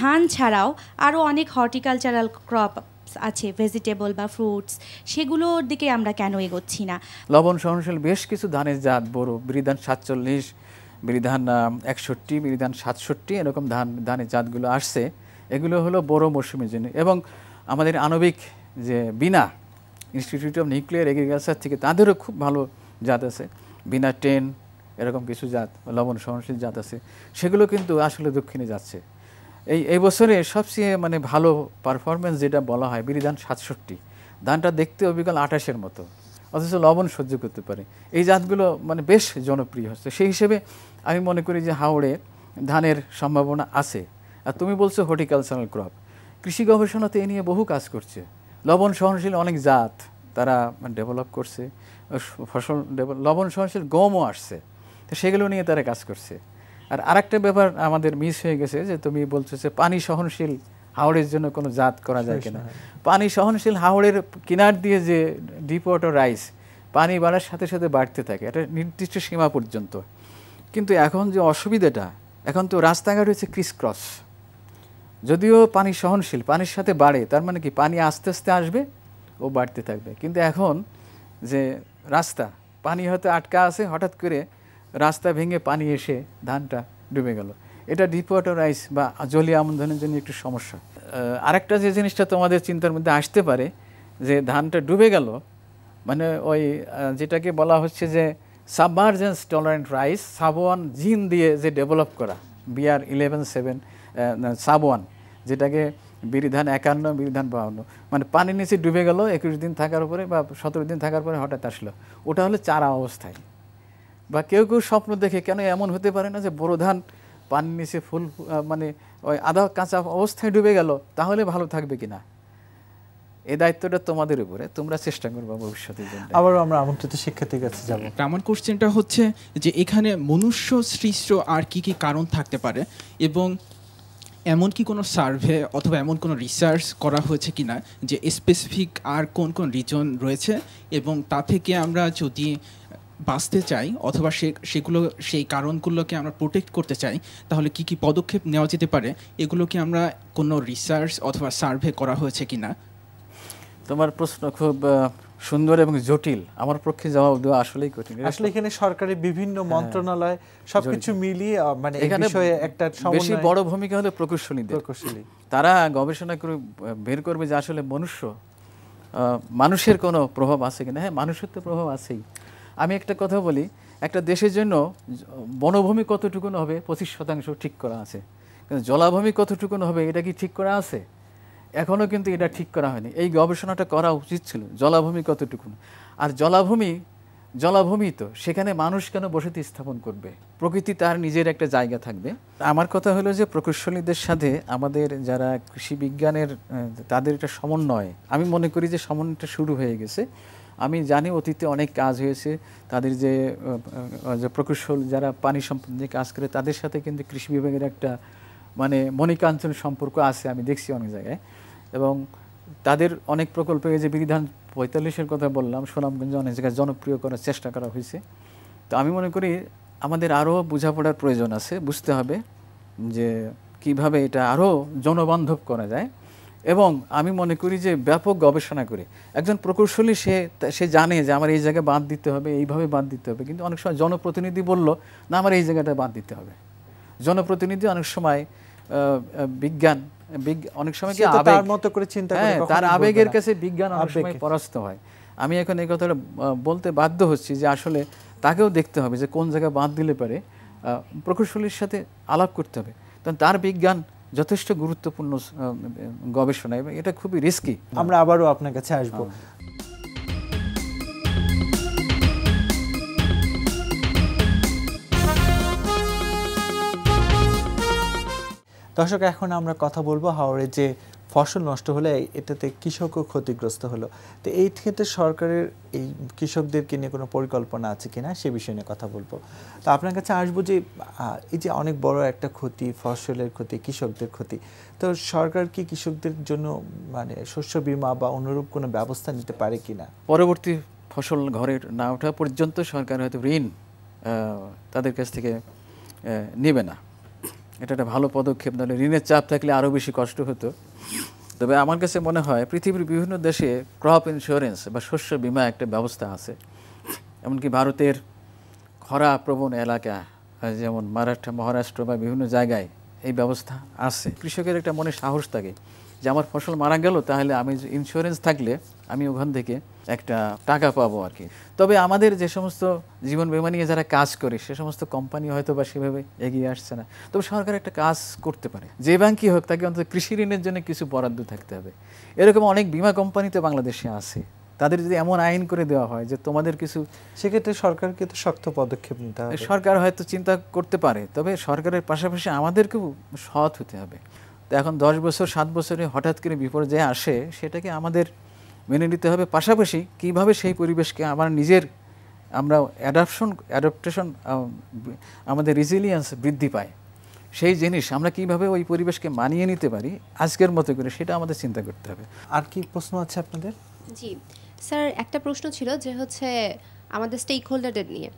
ধান ছাড়াও আরও অনেক হর্টিকালচারাল ক্রপ আছে, ভেজিটেবল বা ফ্রুটস, সেগুলোর দিকে আমরা কেন এগোচ্ছি না? লবণ সহনশীল বেশ কিছু ধানের জাত, বড় বিরিধান 47, বিরিধান 61, বিরিধান 67, এরকম ধানের জাতগুলো আসছে, এগুলো হলো বড় মৌসুমের জন্য। এবং আমাদের আণবিক যে বিনা ইনস্টিটিউট অফ নিউক্লিয়ার এগ্রিকালচার থেকে তাদেরও খুব ভালো জাত আছে, বিনা 10 এরকম কিছু জাত লবণ সহনশীল জাত আছে, সেগুলো কিন্তু আসলে দক্ষিণে যাচ্ছে। এই বছরে সবচেয়ে মানে ভালো পারফরমেন্স যেটা বলা হয় বিরিধান 67, ধানটা দেখতে অবিকল 28-এর মতো, অথচ লবণ সহ্য করতে পারে। এই জাতগুলো মানে বেশ জনপ্রিয় হচ্ছে। সেই হিসেবে আমি মনে করি যে হাওড়ে ধানের সম্ভাবনা আছে। আর তুমি বলছো হর্টিকালচারাল ক্রপ, কৃষি গবেষণাতে এ নিয়ে বহু কাজ করছে, লবণ সহনশীল অনেক জাত তারা ডেভেলপ করছে, ফসল লবণ সহনশীল গমও আসছে, তো সেগুলো নিয়ে তারা কাজ করছে। আর আরেকটা ব্যাপার আমাদের মিস হয়ে গেছে যে তুমি বলছো যে পানি সহনশীল হাওড়ের জন্য কোনো জাত করা যায় কিনা। পানি সহনশীল হাওড়ের কিনার দিয়ে যে ডিপ ওয়াটার রাইস, পানি বাড়ার সাথে সাথে বাড়তে থাকে একটা নির্দিষ্ট সীমা পর্যন্ত, কিন্তু এখন যে অসুবিধাটা, এখন তো রাস্তাঘাট হচ্ছে ক্রিস ক্রস, যদিও পানি সহনশীল, পানির সাথে বাড়ে, তার মানে কি পানি আস্তে আস্তে আসবে ও বাড়তে থাকবে, কিন্তু এখন যে রাস্তা পানি হয়তো আটকা আছে, হঠাৎ করে রাস্তা ভেঙে পানি এসে ধানটা ডুবে গেল। এটা ডিপ ওয়াটার রাইস বা জলীয় আমদানির জন্য একটু সমস্যা। আরেকটা যে জিনিসটা তোমাদের চিন্তার মধ্যে আসতে পারে যে ধানটা ডুবে গেল, মানে ওই যেটাকে বলা হচ্ছে যে সাবমার্জেন্স টলারেন্ট রাইস, সাব-1 জিন দিয়ে যে ডেভেলপ করা BR11-7 সাব-1, যেটাকে বিরিধান 51, বিরিধান 52, মানে পানির নিচে ডুবে গেল 21 দিন থাকার উপরে বা 17 দিন থাকার পরে হঠাৎ আসলো, ওটা হলো চারা অবস্থায়। বা কেউ কেউ স্বপ্ন দেখে, কেন এমন হতে পারে না যে বোরো ধান পানির নিচে ফুল মানে ওই আধা কাঁচা অবস্থায় ডুবে গেল, তাহলে ভালো থাকবে কিনা? এই দায়িত্বটা তোমাদের উপরে, তোমরা চেষ্টা করবে ভবিষ্যতের জন্য। আবারও আমরা আমন্ত্রিত শিক্ষার্থীর কাছে যাব। আমার কোশ্চেনটা হচ্ছে যে এখানে মনুষ্য সৃষ্ট আর কি কি কারণ থাকতে পারে, এবং এমন কি কোনো সার্ভে অথবা এমন কোনো রিসার্চ করা হয়েছে কিনা যে স্পেসিফিক আর কোন কোন রিজন রয়েছে, এবং তা থেকে আমরা যদি বাঁচতে চাই অথবা সেগুলো সেই কারণগুলোকে আমরা প্রোটেক্ট করতে চাই, তাহলে কি কি পদক্ষেপ নেওয়া যেতে পারে, এগুলো কি আমরা কোনো রিসার্চ অথবা সার্ভে করা হয়েছে কিনা? তোমার প্রশ্ন খুব সুন্দর এবং জটিল, আমার পক্ষে জবাব দেওয়া আসলেই কঠিন। আসলে এখানে সরকারি বিভিন্ন মন্ত্রণালয় সবকিছু মিলিয়ে মানে এই বিষয়ে একটা বেশি বড় ভূমিকা হলো প্রকৌশলীদের। তারা গবেষণা করে বের করবে যে আসলে মানুষের কোনো প্রভাব আছে কিনা। হ্যাঁ, মানুষের তো প্রভাব আছেই। আমি একটা কথা বলি, একটা দেশের জন্য বনভূমি কতটুকু হবে 25% ঠিক করা আছে, কিন্তু জলাভূমি কতটুকু হবে এটা কি ঠিক করা আছে? এখনও কিন্তু এটা ঠিক করা হয়নি। এই গবেষণাটা করা উচিত ছিল, জলাভূমি কতটুকু। আর জলাভূমি তো সেখানে মানুষ কেন বসতি স্থাপন করবে? প্রকৃতি তার নিজের একটা জায়গা থাকবে। আমার কথা হলো যে প্রকৌশলীদের সাথে আমাদের যারা কৃষি বিজ্ঞানের তাদের একটা সমন্বয়, আমি মনে করি যে সমন্বয়টা শুরু হয়ে গেছে। আমি জানি অতীতে অনেক কাজ হয়েছে, তাদের যে প্রকৌশল যারা পানি সম্পদ নিয়ে কাজ করে তাদের সাথে কিন্তু কৃষি বিভাগের একটা মানে মনিকাঞ্চন সম্পর্ক আছে, আমি দেখছি অনেক জায়গায়। এবং তাদের অনেক প্রকল্প, যে বিধান 45-এর কথা বললাম, সুনামগঞ্জে অনেক জায়গায় জনপ্রিয় করার চেষ্টা করা হয়েছে। তো আমি মনে করি আমাদের আরও বোঝাপড়ার প্রয়োজন আছে, বুঝতে হবে যে কিভাবে এটা আরও জনবান্ধব করা যায়। এবং আমি মনে করি যে ব্যাপক গবেষণা করে একজন প্রকৌশলী সে জানে যে আমার এই জায়গায় বাঁধ দিতে হবে, এইভাবে বাঁধ দিতে হবে, কিন্তু অনেক সময় জনপ্রতিনিধি বলল না আমার এই জায়গাটা বাঁধ দিতে হবে। জনপ্রতিনিধি অনেক সময় অনেক সময় কি তার মতো করে চিন্তা করে, তার আবেগের কাছে বিজ্ঞান অনেক সময় পরাস্ত হয়। আমি এখন এই কথাটা বলতে বাধ্য হচ্ছি যে আসলে তাকেও দেখতে হবে যে কোন জায়গায় বাঁধ দিলে পারে, প্রকৌশলীর সাথে আলাপ করতে হবে, কারণ তার বিজ্ঞান যথেষ্ট গুরুত্বপূর্ণ গবেষণা এবং এটা খুবই রিস্কি। আমরা আবারও আপনার কাছে আসবো। দর্শক, এখন আমরা কথা বলবো হাওড়ে যে ফসল নষ্ট হলে এটাতে কৃষকও ক্ষতিগ্রস্ত হলো, তো এই ক্ষেত্রে সরকারের এই কৃষকদেরকে নিয়ে কোনো পরিকল্পনা আছে কিনা সে বিষয় নিয়ে কথা বলবো। তো আপনার কাছে আসবো যে এই যে অনেক বড় একটা ক্ষতি, ফসলের ক্ষতি, কৃষকদের ক্ষতি, তো সরকার কি কৃষকদের জন্য মানে শস্য বীমা বা অনুরূপ কোনো ব্যবস্থা নিতে পারে কিনা? পরবর্তী ফসল ঘরে না ওঠা পর্যন্ত সরকার হয়তো ঋণ তাদের কাছ থেকে নেবে না, এটা একটা ভালো পদক্ষেপ। নাহলে ঋণের চাপ থাকলে আরও বেশি কষ্ট হতো। তবে আমার কাছে মনে হয় পৃথিবীর বিভিন্ন দেশে ক্রপ ইন্স্যুরেন্স বা শস্য বীমা একটা ব্যবস্থা আছে। এমনকি ভারতের খরা প্রবণ এলাকা যেমন মহারাষ্ট্র বা বিভিন্ন জায়গায় এই ব্যবস্থা আছে। কৃষকের একটা মনে সাহস থাকে যে আমার ফসল মারা গেল, তাহলে আমি ইন্স্যুরেন্স থাকলে আমি ওখান থেকে একটা টাকা পাবো আর কি। তবে আমাদের যে সমস্ত জীবন বীমা নিয়ে যারা কাজ করে সে সমস্ত কোম্পানি হয়তো বা সেভাবে এগিয়ে আসছে না। তবে সরকার একটা কাজ করতে পারে, যে ব্যাংকই হোক তাকে অন্তত কৃষি ঋণের জন্য কিছু বরাদ্দ থাকতে হবে। এরকম অনেক বীমা কোম্পানি তো বাংলাদেশে আছে, তাদের যদি এমন আইন করে দেওয়া হয় যে তোমাদের কিছু, সেক্ষেত্রে সরকারকে তো শক্ত পদক্ষেপ নিতে হবে। সরকার হয়তো চিন্তা করতে পারে, তবে সরকারের পাশাপাশি আমাদেরকেও সৎ হতে হবে। তো এখন 10 বছর 7 বছরে হঠাৎ করে বিপর্যয় আসে, সেটাকে আমাদের মেনে নিতে হবে। পাশাপাশি কিভাবে সেই পরিবেশকে আমরা অ্যাডাপ্টেশন আমাদের রেজিলিয়েন্স বৃদ্ধি পায়, সেই জিনিস আমরা কিভাবে ওই পরিবেশকে মানিয়ে নিতে পারি আজকের মতো করে, সেটা আমাদের চিন্তা করতে হবে। আর কি প্রশ্ন আছে আপনাদের? জি স্যার, একটা প্রশ্ন ছিল যে হচ্ছে আমাদের স্টেক হোল্ডারদের নিয়ে।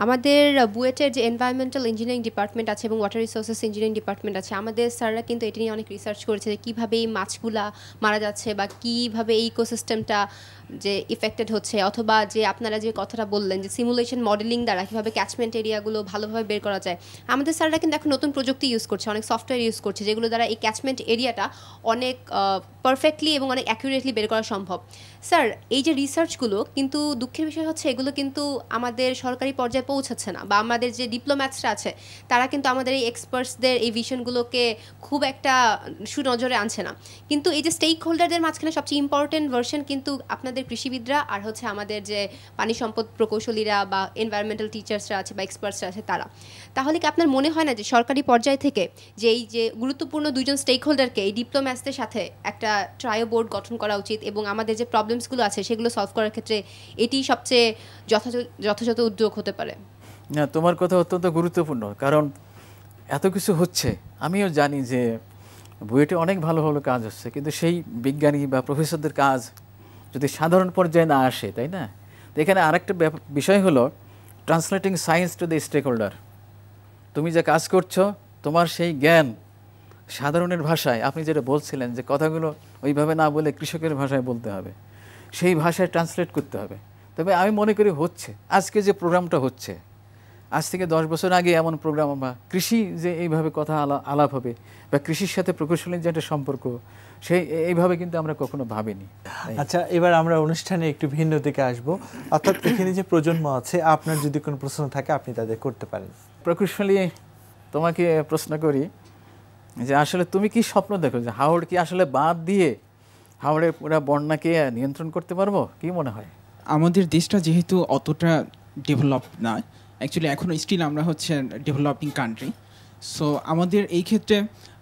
আমাদের বুয়েটের যে এনভায়রনমেন্টাল ইঞ্জিনিয়ারিং ডিপার্টমেন্ট আছে এবং ওয়াটার রিসোর্সেস ইঞ্জিনিয়ারিং ডিপার্টমেন্ট আছে, আমাদের স্যাররা কিন্তু এটা নিয়ে অনেক রিসার্চ করেছে যে কীভাবে এই মাছগুলা মারা যাচ্ছে বা কীভাবে এই ইকোসিস্টেমটা যে ইফেক্টেড হচ্ছে, অথবা যে আপনারা যে কথাটা বললেন যে সিমুলেশন মডেলিং দ্বারা কীভাবে ক্যাচমেন্ট এরিয়াগুলো ভালোভাবে বের করা যায়, আমাদের স্যাররা কিন্তু এখন নতুন প্রযুক্তি ইউজ করছে, অনেক সফটওয়্যার ইউজ করছে, যেগুলো দ্বারা এই ক্যাচমেন্ট এরিয়াটা অনেক পারফেক্টলি এবং অনেক অ্যাকুরেটলি বের করা সম্ভব। স্যার, এই যে রিসার্চগুলো, কিন্তু দুঃখের বিষয় হচ্ছে এগুলো কিন্তু আমাদের সরকারি পর্যায়ে পৌঁছাচ্ছে না, বা আমাদের যে ডিপ্লোম্যাটসরা আছে তারা কিন্তু আমাদের এই এক্সপার্টসদের এই ভিশনগুলোকে খুব একটা সুনজরে আনছে না। কিন্তু এই যে স্টেক হোল্ডারদের মাঝখানে সবচেয়ে ইম্পর্টেন্ট ভার্সন কিন্তু আপনাদের কৃষিবিদরা আর হচ্ছে আমাদের যে পানি সম্পদ প্রকৌশলীরা বা এনভায়রনমেন্টাল টিচার্সরা আছে বা এক্সপার্টসরা আছে তারা। তাহলে কি আপনার মনে হয় না যে সরকারি পর্যায় থেকে যে এই যে গুরুত্বপূর্ণ দুইজন স্টেক হোল্ডারকে এই ডিপ্লোম্যাটসদের সাথে একটা ট্রায়ো বোর্ড গঠন করা উচিত, এবং আমাদের যে প্রবলেমসগুলো আছে সেগুলো সলভ করার ক্ষেত্রে এটি সবচেয়ে যথাযথ উদ্যোগ হতে পারে? না, তোমার কথা অত্যন্ত গুরুত্বপূর্ণ, কারণ এত কিছু হচ্ছে। আমিও জানি যে বুয়েটে অনেক ভালো ভালো কাজ হচ্ছে, কিন্তু সেই বিজ্ঞানী বা প্রফেসরদের কাজ যদি সাধারণ পর্যায়ে না আসে, তাই না? তো এখানে আরেকটা বিষয় হলো translating science to the stakeholder. তুমি যে কাজ করছো, তোমার সেই জ্ঞান সাধারণের ভাষায়, আপনি যেটা বলছিলেন যে কথাগুলো ওইভাবে না বলে কৃষকের ভাষায় বলতে হবে, সেই ভাষায় ট্রান্সলেট করতে হবে। তবে আমি মনে করি হচ্ছে, আজকে যে প্রোগ্রামটা হচ্ছে, আজ থেকে 10 বছর আগে এমন প্রোগ্রাম বা কৃষি যে এইভাবে কথা আলাপ হবে বা কৃষির সাথে প্রকৌশলীর যে একটা সম্পর্ক, সেই এইভাবে কিন্তু আমরা কখনো ভাবিনি। আচ্ছা, এবার আমরা অনুষ্ঠানে একটু ভিন্ন দিকে আসব, অর্থাৎ এখানে যে প্রজন্ম আছে, আপনার যদি কোনো প্রশ্ন থাকে আপনি তাদের করতে পারেন। প্রকৌশলী, তোমাকে প্রশ্ন করি যে আসলে তুমি কি স্বপ্ন দেখো, যে হাওড় কি আসলে বাঁধ দিয়ে হাওড়ের পুরো বন্যাকে নিয়ন্ত্রণ করতে পারবো? কি মনে হয়? আমাদের দেশটা যেহেতু অতটা ডেভেলপ না, অ্যাকচুয়ালি এখনও স্টিল আমরা হচ্ছে ডেভেলপিং কান্ট্রি, সো আমাদের এই ক্ষেত্রে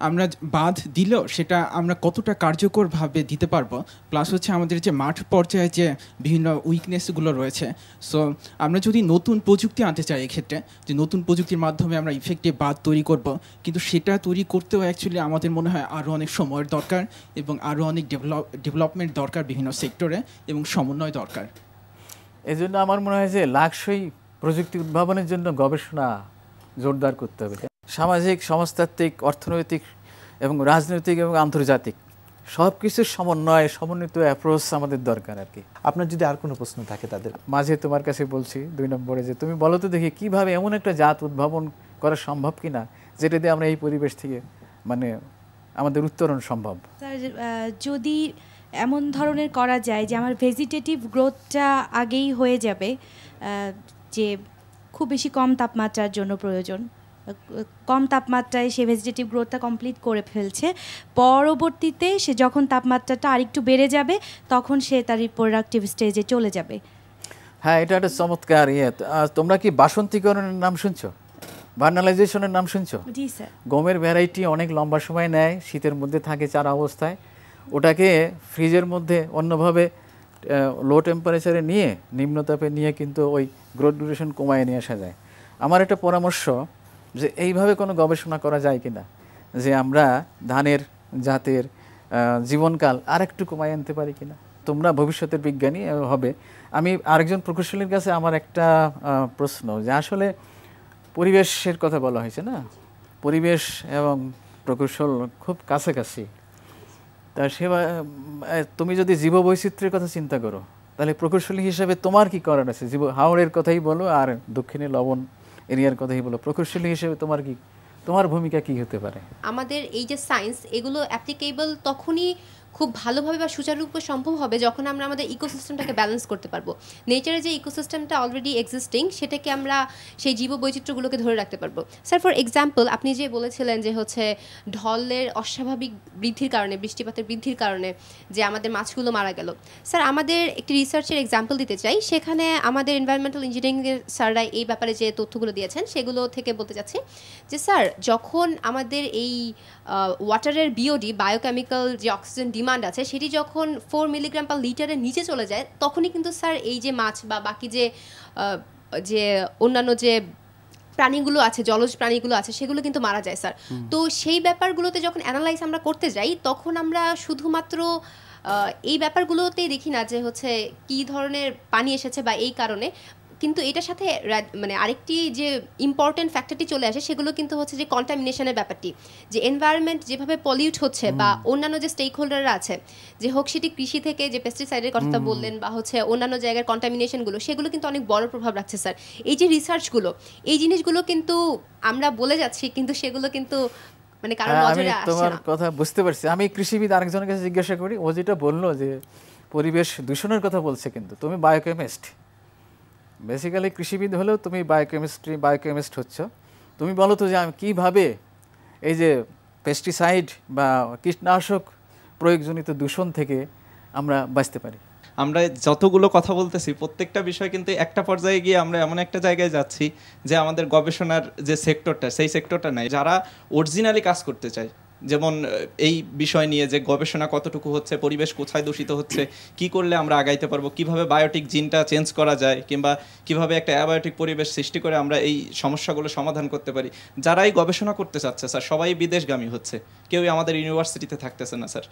আমরা বাঁধ দিলেও সেটা আমরা কতটা কার্যকরভাবে দিতে পারবো, প্লাস হচ্ছে আমাদের যে মাঠ পর্যায়ে যে বিভিন্ন উইকনেসগুলো রয়েছে, সো আমরা যদি নতুন প্রযুক্তি আনতে চাই এক্ষেত্রে, যে নতুন প্রযুক্তির মাধ্যমে আমরা ইফেক্টিভ বাঁধ তৈরি করব, কিন্তু সেটা তৈরি করতেও অ্যাকচুয়ালি আমাদের মনে হয় আরও অনেক সময়ের দরকার এবং আরও অনেক ডেভেলপমেন্ট দরকার বিভিন্ন সেক্টরে, এবং সমন্বয় দরকার। এই জন্য আমার মনে হয় যে লাক্সই প্রযুক্তি উদ্ভাবনের জন্য গবেষণা জোরদার করতে হবে। সামাজিক, সমাজতাত্ত্বিক, অর্থনৈতিক এবং রাজনৈতিক এবং আন্তর্জাতিক সব কিছুর সমন্বিত অ্যাপ্রোচ আমাদের দরকার আর কি। আপনার যদি আর কোনো প্রশ্ন থাকে তাদের মাঝে তোমার কাছে বলছি 2 নম্বরে, যে তুমি বলো তো দেখি কীভাবে এমন একটা জাত উদ্ভাবন করা সম্ভব কিনা যেটা দিয়ে আমরা এই পরিবেশ থেকে মানে আমাদের উত্তরণ সম্ভব। স্যার, যদি এমন ধরনের করা যায় যে আমার ভেজিটেটিভ গ্রোথটা আগেই হয়ে যাবে, যে খুব বেশি কম তাপমাত্রার জন্য প্রয়োজন, কম তাপমাত্রায় সে ভেজিটেটিভ গ্রোথটা কমপ্লিট করে ফেলছে, পরবর্তীতে সে যখন তাপমাত্রাটা আরেকটু বেড়ে যাবে তখন সে তার রিপ্রোডাক্টিভ স্টেজে চলে যাবে। হ্যাঁ, এটা একটা চমৎকার তোমরা কি বাসন্তীকরণের নাম শুনছো? ভার্নালাইজেশনের নাম শুনছো? জি স্যার। গমের ভ্যারাইটি অনেক লম্বা সময় নেয়, শীতের মধ্যে থাকে চারা অবস্থায়, ওটাকে ফ্রিজের মধ্যে অন্যভাবে লো টেম্পারেচারে নিয়ে, নিম্নতাপে নিয়ে কিন্তু ওই গ্রোথ ডিউরেশন কমায় নিয়ে আসা যায়। আমার একটা পরামর্শ যে এইভাবে কোনো গবেষণা করা যায় কিনা, যে আমরা ধানের জাতের জীবনকাল আরেকটু কমায় আনতে পারি কিনা। তোমরা ভবিষ্যতের বিজ্ঞানী হবে। আমি আরেকজন প্রকৌশলীর কাছে আমার একটা প্রশ্ন, যে আসলে পরিবেশের কথা বলা হয়েছে না, পরিবেশ এবং প্রকৌশল খুব কাছাকাছি। তা তুমি যদি জীববৈচিত্র্যের কথা চিন্তা করো, তাহলে প্রকৌশলী হিসেবে তোমার কি করার আছে? হাওড়ের কথাই বলো আর দক্ষিণে লবণ এরিয়ার কথাই বলো, প্রকৌশলী হিসেবে তোমার ভূমিকা কি হতে পারে? আমাদের এই যে সায়েন্স, এগুলো অ্যাপ্লিকেবল তখনই খুব ভালোভাবে বা সুচারুরূপে সম্ভব হবে যখন আমরা আমাদের ইকোসিস্টেমটাকে ব্যালেন্স করতে পারবো। নেচারের যে ইকোসিস্টেমটা অলরেডি এক্সিস্টিং, সেটাকে আমরা সেই জীববৈচিত্র্যগুলোকে ধরে রাখতে পারবো। স্যার, ফর এক্সাম্পল, আপনি যে বলেছিলেন যে হচ্ছে ঢলের অস্বাভাবিক বৃদ্ধির কারণে, বৃষ্টিপাতের বৃদ্ধির কারণে যে আমাদের মাছগুলো মারা গেল। স্যার, আমাদের একটি রিসার্চের এক্সাম্পল দিতে চাই, সেখানে আমাদের এনভায়রনমেন্টাল ইঞ্জিনিয়ারিংয়ের স্যাররা এই ব্যাপারে যে তথ্যগুলো দিয়েছেন সেগুলো থেকে বলতে চাচ্ছি যে স্যার, যখন আমাদের এই ওয়াটারের বিওডি, বায়োকেমিক্যাল যে অক্সিজেন ডিমান্ড আছে, সেটি যখন 4 মিলিগ্রাম পার লিটারের নিচে চলে যায়, তখনই কিন্তু স্যার এই যে মাছ বা বাকি যে অন্যান্য যে প্রাণীগুলো আছে, জলজ প্রাণীগুলো আছে, সেগুলো কিন্তু মারা যায় স্যার। তো সেই ব্যাপারগুলোতে যখন অ্যানালাইজ আমরা করতে যাই, তখন আমরা শুধুমাত্র এই ব্যাপারগুলোতেই দেখি না যে হচ্ছে কী ধরনের পানি এসেছে বা এই কারণে, কিন্তু এটার সাথে মানে আরেকটি যে ইম্পর্টেন্ট ফ্যাক্টরটি চলে আসে সেগুলো কিন্তু হচ্ছে যে কন্টামিনেশনের ব্যাপারটি, যে এনভায়রনমেন্ট যেভাবে পলিউট হচ্ছে বা অন্যান্য যে স্টেক হোল্ডাররা আছে, যে হোক সেটি কৃষি থেকে যে পেস্টিসাইডের কথা বললেন বা হচ্ছে অন্যান্য জায়গার কন্টামিনেশনগুলো, সেগুলো কিন্তু অনেক বড় প্রভাব রাখছে স্যার। এই যে রিসার্চগুলো, এই জিনিসগুলো কিন্তু আমরা বলে যাচ্ছি, কিন্তু সেগুলো কিন্তু মানে কারণ নজরে আসছে না। তোমার কথা বুঝতে পারছি। আমি কৃষিবিদ আরেকজনের কাছে জিজ্ঞাসা করি, ও যেটা বললো যে পরিবেশ দূষণের কথা বলছে, কিন্তু তুমি বায়োকেমিস্ট, বেসিক্যালি কৃষিবিদ হলেও তুমি বায়োকেমিস্ট হচ্ছ। তুমি বলো তো যে আমি কীভাবে এই যে পেস্টিসাইড বা কীটনাশক প্রয়োগজনিত দূষণ থেকে আমরা বাঁচতে পারি। আমরা যতগুলো কথা বলতেছি প্রত্যেকটা বিষয় কিন্তু একটা পর্যায়ে গিয়ে আমরা এমন একটা জায়গায় যাচ্ছি যে আমাদের গবেষণার যে সেক্টরটা, সেই সেক্টরটা নাই। যারা অরিজিনালি কাজ করতে চায়, যেমন এই বিষয় নিয়ে যে গবেষণা কতটুকু হচ্ছে, পরিবেশ কোথায় দূষিত হচ্ছে, কি করলে আমরা আগাইতে পারবো, কিভাবে বায়োটিক জিনটা চেঞ্জ করা যায়, কিংবা কিভাবে একটা অ্যাবায়োটিক পরিবেশ সৃষ্টি করে আমরা এই সমস্যাগুলো সমাধান করতে পারি, যারাই গবেষণা করতে চাচ্ছে স্যার সবাই বিদেশগামী হচ্ছে, কেউই আমাদের ইউনিভার্সিটিতে থাকতেছে না স্যার।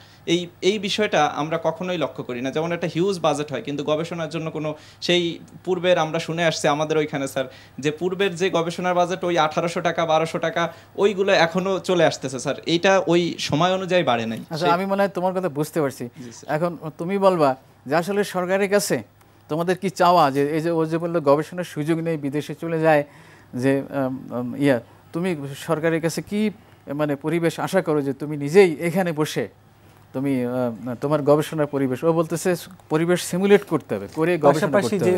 এই বিষয়টা আমরা কখনোই লক্ষ্য করি না। যেমন একটা হিউজ বাজেট হয়, কিন্তু গবেষণার জন্য কোনো সেই পূর্বের আমরা শুনে আসছি আমাদের ওইখানে স্যার, যে পূর্বের যে গবেষণার বাজেট ওই 1800 টাকা 1200 টাকা ওইগুলো এখনও চলে আসতেছে স্যার। এইটা ওই সময় অনুযায়ী বাড়ে নাই। আচ্ছা, আমি মনে হয় তোমার কথা বুঝতে পারছি। এখন তুমি বলবা যে আসলে সরকারের কাছে তোমাদের কি চাওয়া, যে এই যে ও যে বললো গবেষণার সুযোগ নেই, বিদেশে চলে যায়, যে তুমি সরকারের কাছে কি মানে পরিবেশ আশা করো যে তুমি নিজেই এখানে বসে তুমি তোমার গবেষণার পরিবেশ, ও বলতেছে পরিবেশ সিমুলেট করতে হবে, করে গবেষণা করতে হবে। যে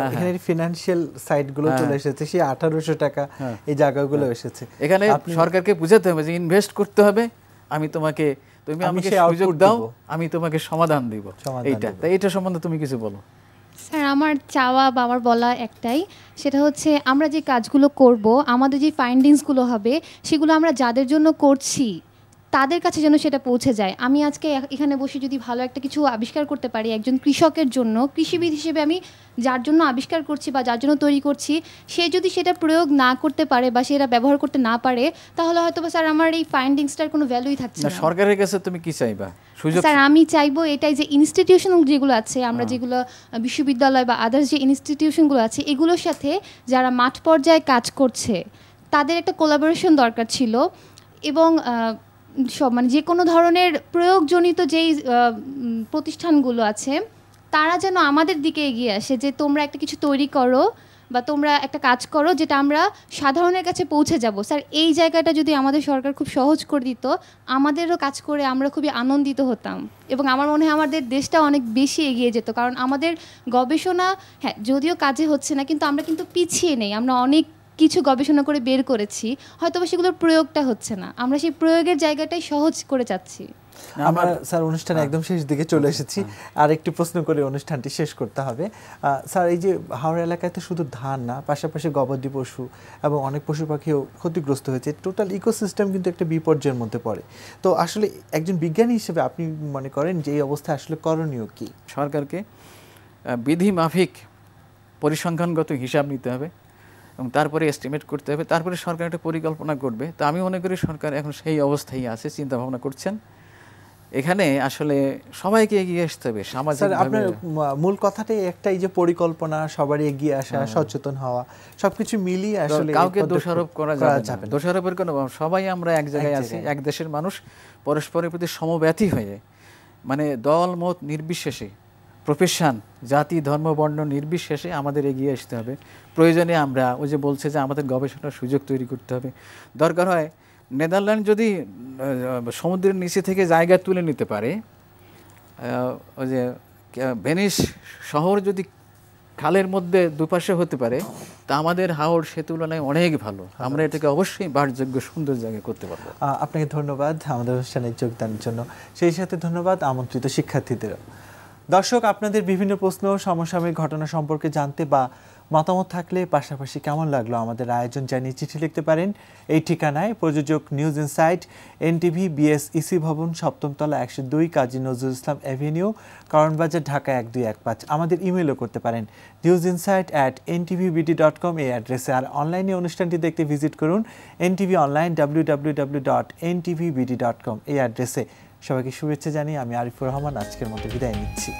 এখানে ফিনান্সিয়াল সাইড গুলো চলে এসেছে, সেই 1800 টাকা এই জায়গাগুলো এসেছে। এখানে সরকারকে বুঝাতে হবে যে ইনভেস্ট করতে হবে, তুমি আমাকে সুযোগ দাও, আমি তোমাকে সমাধান দিব। এইটা তাই, এটা সম্বন্ধে তুমি কিছু বলো। স্যার, আমার চাওয়া বা আমার বলা একটাই, সেটা হচ্ছে আমরা যে কাজগুলো করব, আমাদের যে ফাইন্ডিংসগুলো হবে, সেগুলো আমরা যাদের জন্য করছি তাদের কাছে যেন সেটা পৌঁছে যায়। আমি আজকে এখানে বসে যদি ভালো একটা কিছু আবিষ্কার করতে পারি একজন কৃষকের জন্য, কৃষিবিদ হিসেবে আমি যার জন্য আবিষ্কার করছি বা যার জন্য তৈরি করছি, সে যদি সেটা প্রয়োগ না করতে পারে বা সেটা ব্যবহার করতে না পারে, তাহলে হয়তো বা স্যার আমার এই ফাইন্ডিংসটার কোনো ভ্যালুই থাকছে না। সরকারের কাছে তুমি কি চাইবা? স্যার, আমি চাইবো এটাই যে ইনস্টিটিউশন যেগুলো আছে, আমরা যেগুলো বিশ্ববিদ্যালয় বা আদার্স যে ইনস্টিটিউশনগুলো আছে, এগুলোর সাথে যারা মাঠ পর্যায়ে কাজ করছে তাদের একটা কোলাবোরেশন দরকার ছিল। এবং সব মানে যে কোনো ধরনের প্রয়োগজনিত যেই প্রতিষ্ঠানগুলো আছে তারা যেন আমাদের দিকে এগিয়ে আসে, যে তোমরা একটা কিছু তৈরি করো বা তোমরা একটা কাজ করো যেটা আমরা সাধারণের কাছে পৌঁছে যাব। স্যার, এই জায়গাটা যদি আমাদের সরকার খুব সহজ করে দিত, আমাদেরও কাজ করে আমরা খুবই আনন্দিত হতাম এবং আমার মনে হয় আমাদের দেশটা অনেক বেশি এগিয়ে যেত। কারণ আমাদের গবেষণা হ্যাঁ যদিও কাজে হচ্ছে না, কিন্তু আমরা কিন্তু পিছিয়ে নেই। আমরা অনেক কিছু গবেষণা করে বের করেছি, হয়তো সেগুলোর প্রয়োগটা হচ্ছে না, আমরা সেই প্রয়োগের জায়গাটাই সহজ করে যাচ্ছি। আমরা স্যার অনুষ্ঠানে একদম শেষ দিকে চলে এসেছি, আর একটি প্রশ্ন করে অনুষ্ঠানটি শেষ করতে হবে। স্যার, এই যে হাওড়া এলাকায় তো শুধু ধান না, পাশাপাশি গবাদি পশু এবং অনেক পশু পাখিও ক্ষতিগ্রস্ত হয়েছে। টোটাল ইকোসিস্টেম কিন্তু একটা বিপর্যয়ের মধ্যে পড়ে। তো আসলে একজন বিজ্ঞানী হিসেবে আপনি মনে করেন যে এই অবস্থায় আসলে করণীয় কি? সরকারকে বিধি মাফিক পরিসংখ্যানগত হিসাব নিতে হবে এবং তারপরে এস্টিমেট করতে হবে, তারপরে সরকার একটা পরিকল্পনা করবে। তো আমি মনে করি সরকার এখন সেই অবস্থায় আছে, চিন্তা ভাবনা করছেন। এখানে আসলে সবাইকে এগিয়ে আসতে হবে সামাজিক। আপনার মূল কথাটাই একটাই, যে পরিকল্পনা, সবারই এগিয়ে আসা, সচেতন হওয়া, সবকিছু মিলিয়ে আসলে কাউকে দোষারোপ করা যাবে না। দোষারোপের কোনো, সবাই আমরা এক জায়গায় আছি, এক দেশের মানুষ, পরস্পরের প্রতি সমব্যথী হয়ে, মানে দল মত নির্বিশেষে, প্রফেশন, জাতি, ধর্ম, বর্ণ নির্বিশেষে আমাদের এগিয়ে আসতে হবে। প্রয়োজনে আমরা ওই যে বলছে যে আমাদের গবেষণার সুযোগ তৈরি করতে হবে। দরকার হয় নেদারল্যান্ড যদি সমুদ্রের নিচে থেকে জায়গা তুলে নিতে পারে, ওই যে ভেনিস শহর যদি খালের মধ্যে দুপাশে হতে পারে, তা আমাদের হাওড় সে তুলনায় অনেক ভালো। আমরা এটাকে অবশ্যই বাসযোগ্য সুন্দর জায়গা করতে পারবো। আপনাকে ধন্যবাদ আমাদের অনুষ্ঠানে যোগদানের জন্য, সেই সাথে ধন্যবাদ আমন্ত্রিত শিক্ষার্থীদেরও। দর্শক, আপনাদের বিভিন্ন প্রশ্ন, সমসাময়িক ঘটনা সম্পর্কে জানতে বা মতামত থাকলে, পাশাপাশি কেমন লাগলো আমাদের আয়োজন জানিয়ে চিঠি লিখতে পারেন এই ঠিকানায়। প্রযোজক news insight, NTV, BS EC ভবন, 7ম তলা, 102, কাজী নজরুল ইসলাম এভিনিউ, কারণবাজার, ঢাকা 1215। আমাদের ইমেলও করতে পারেন newsinsight@ntvbd.com এই অ্যাড্রেসে। আর অনলাইনে অনুষ্ঠানটি দেখতে ভিজিট করুন NTV অনলাইন www.ntvbd.com এই অ্যাড্রেসে। সবাইকে শুভেচ্ছা জানিয়ে আমি আরিফুর রহমান আজকের মতো বিদায় নিচ্ছি।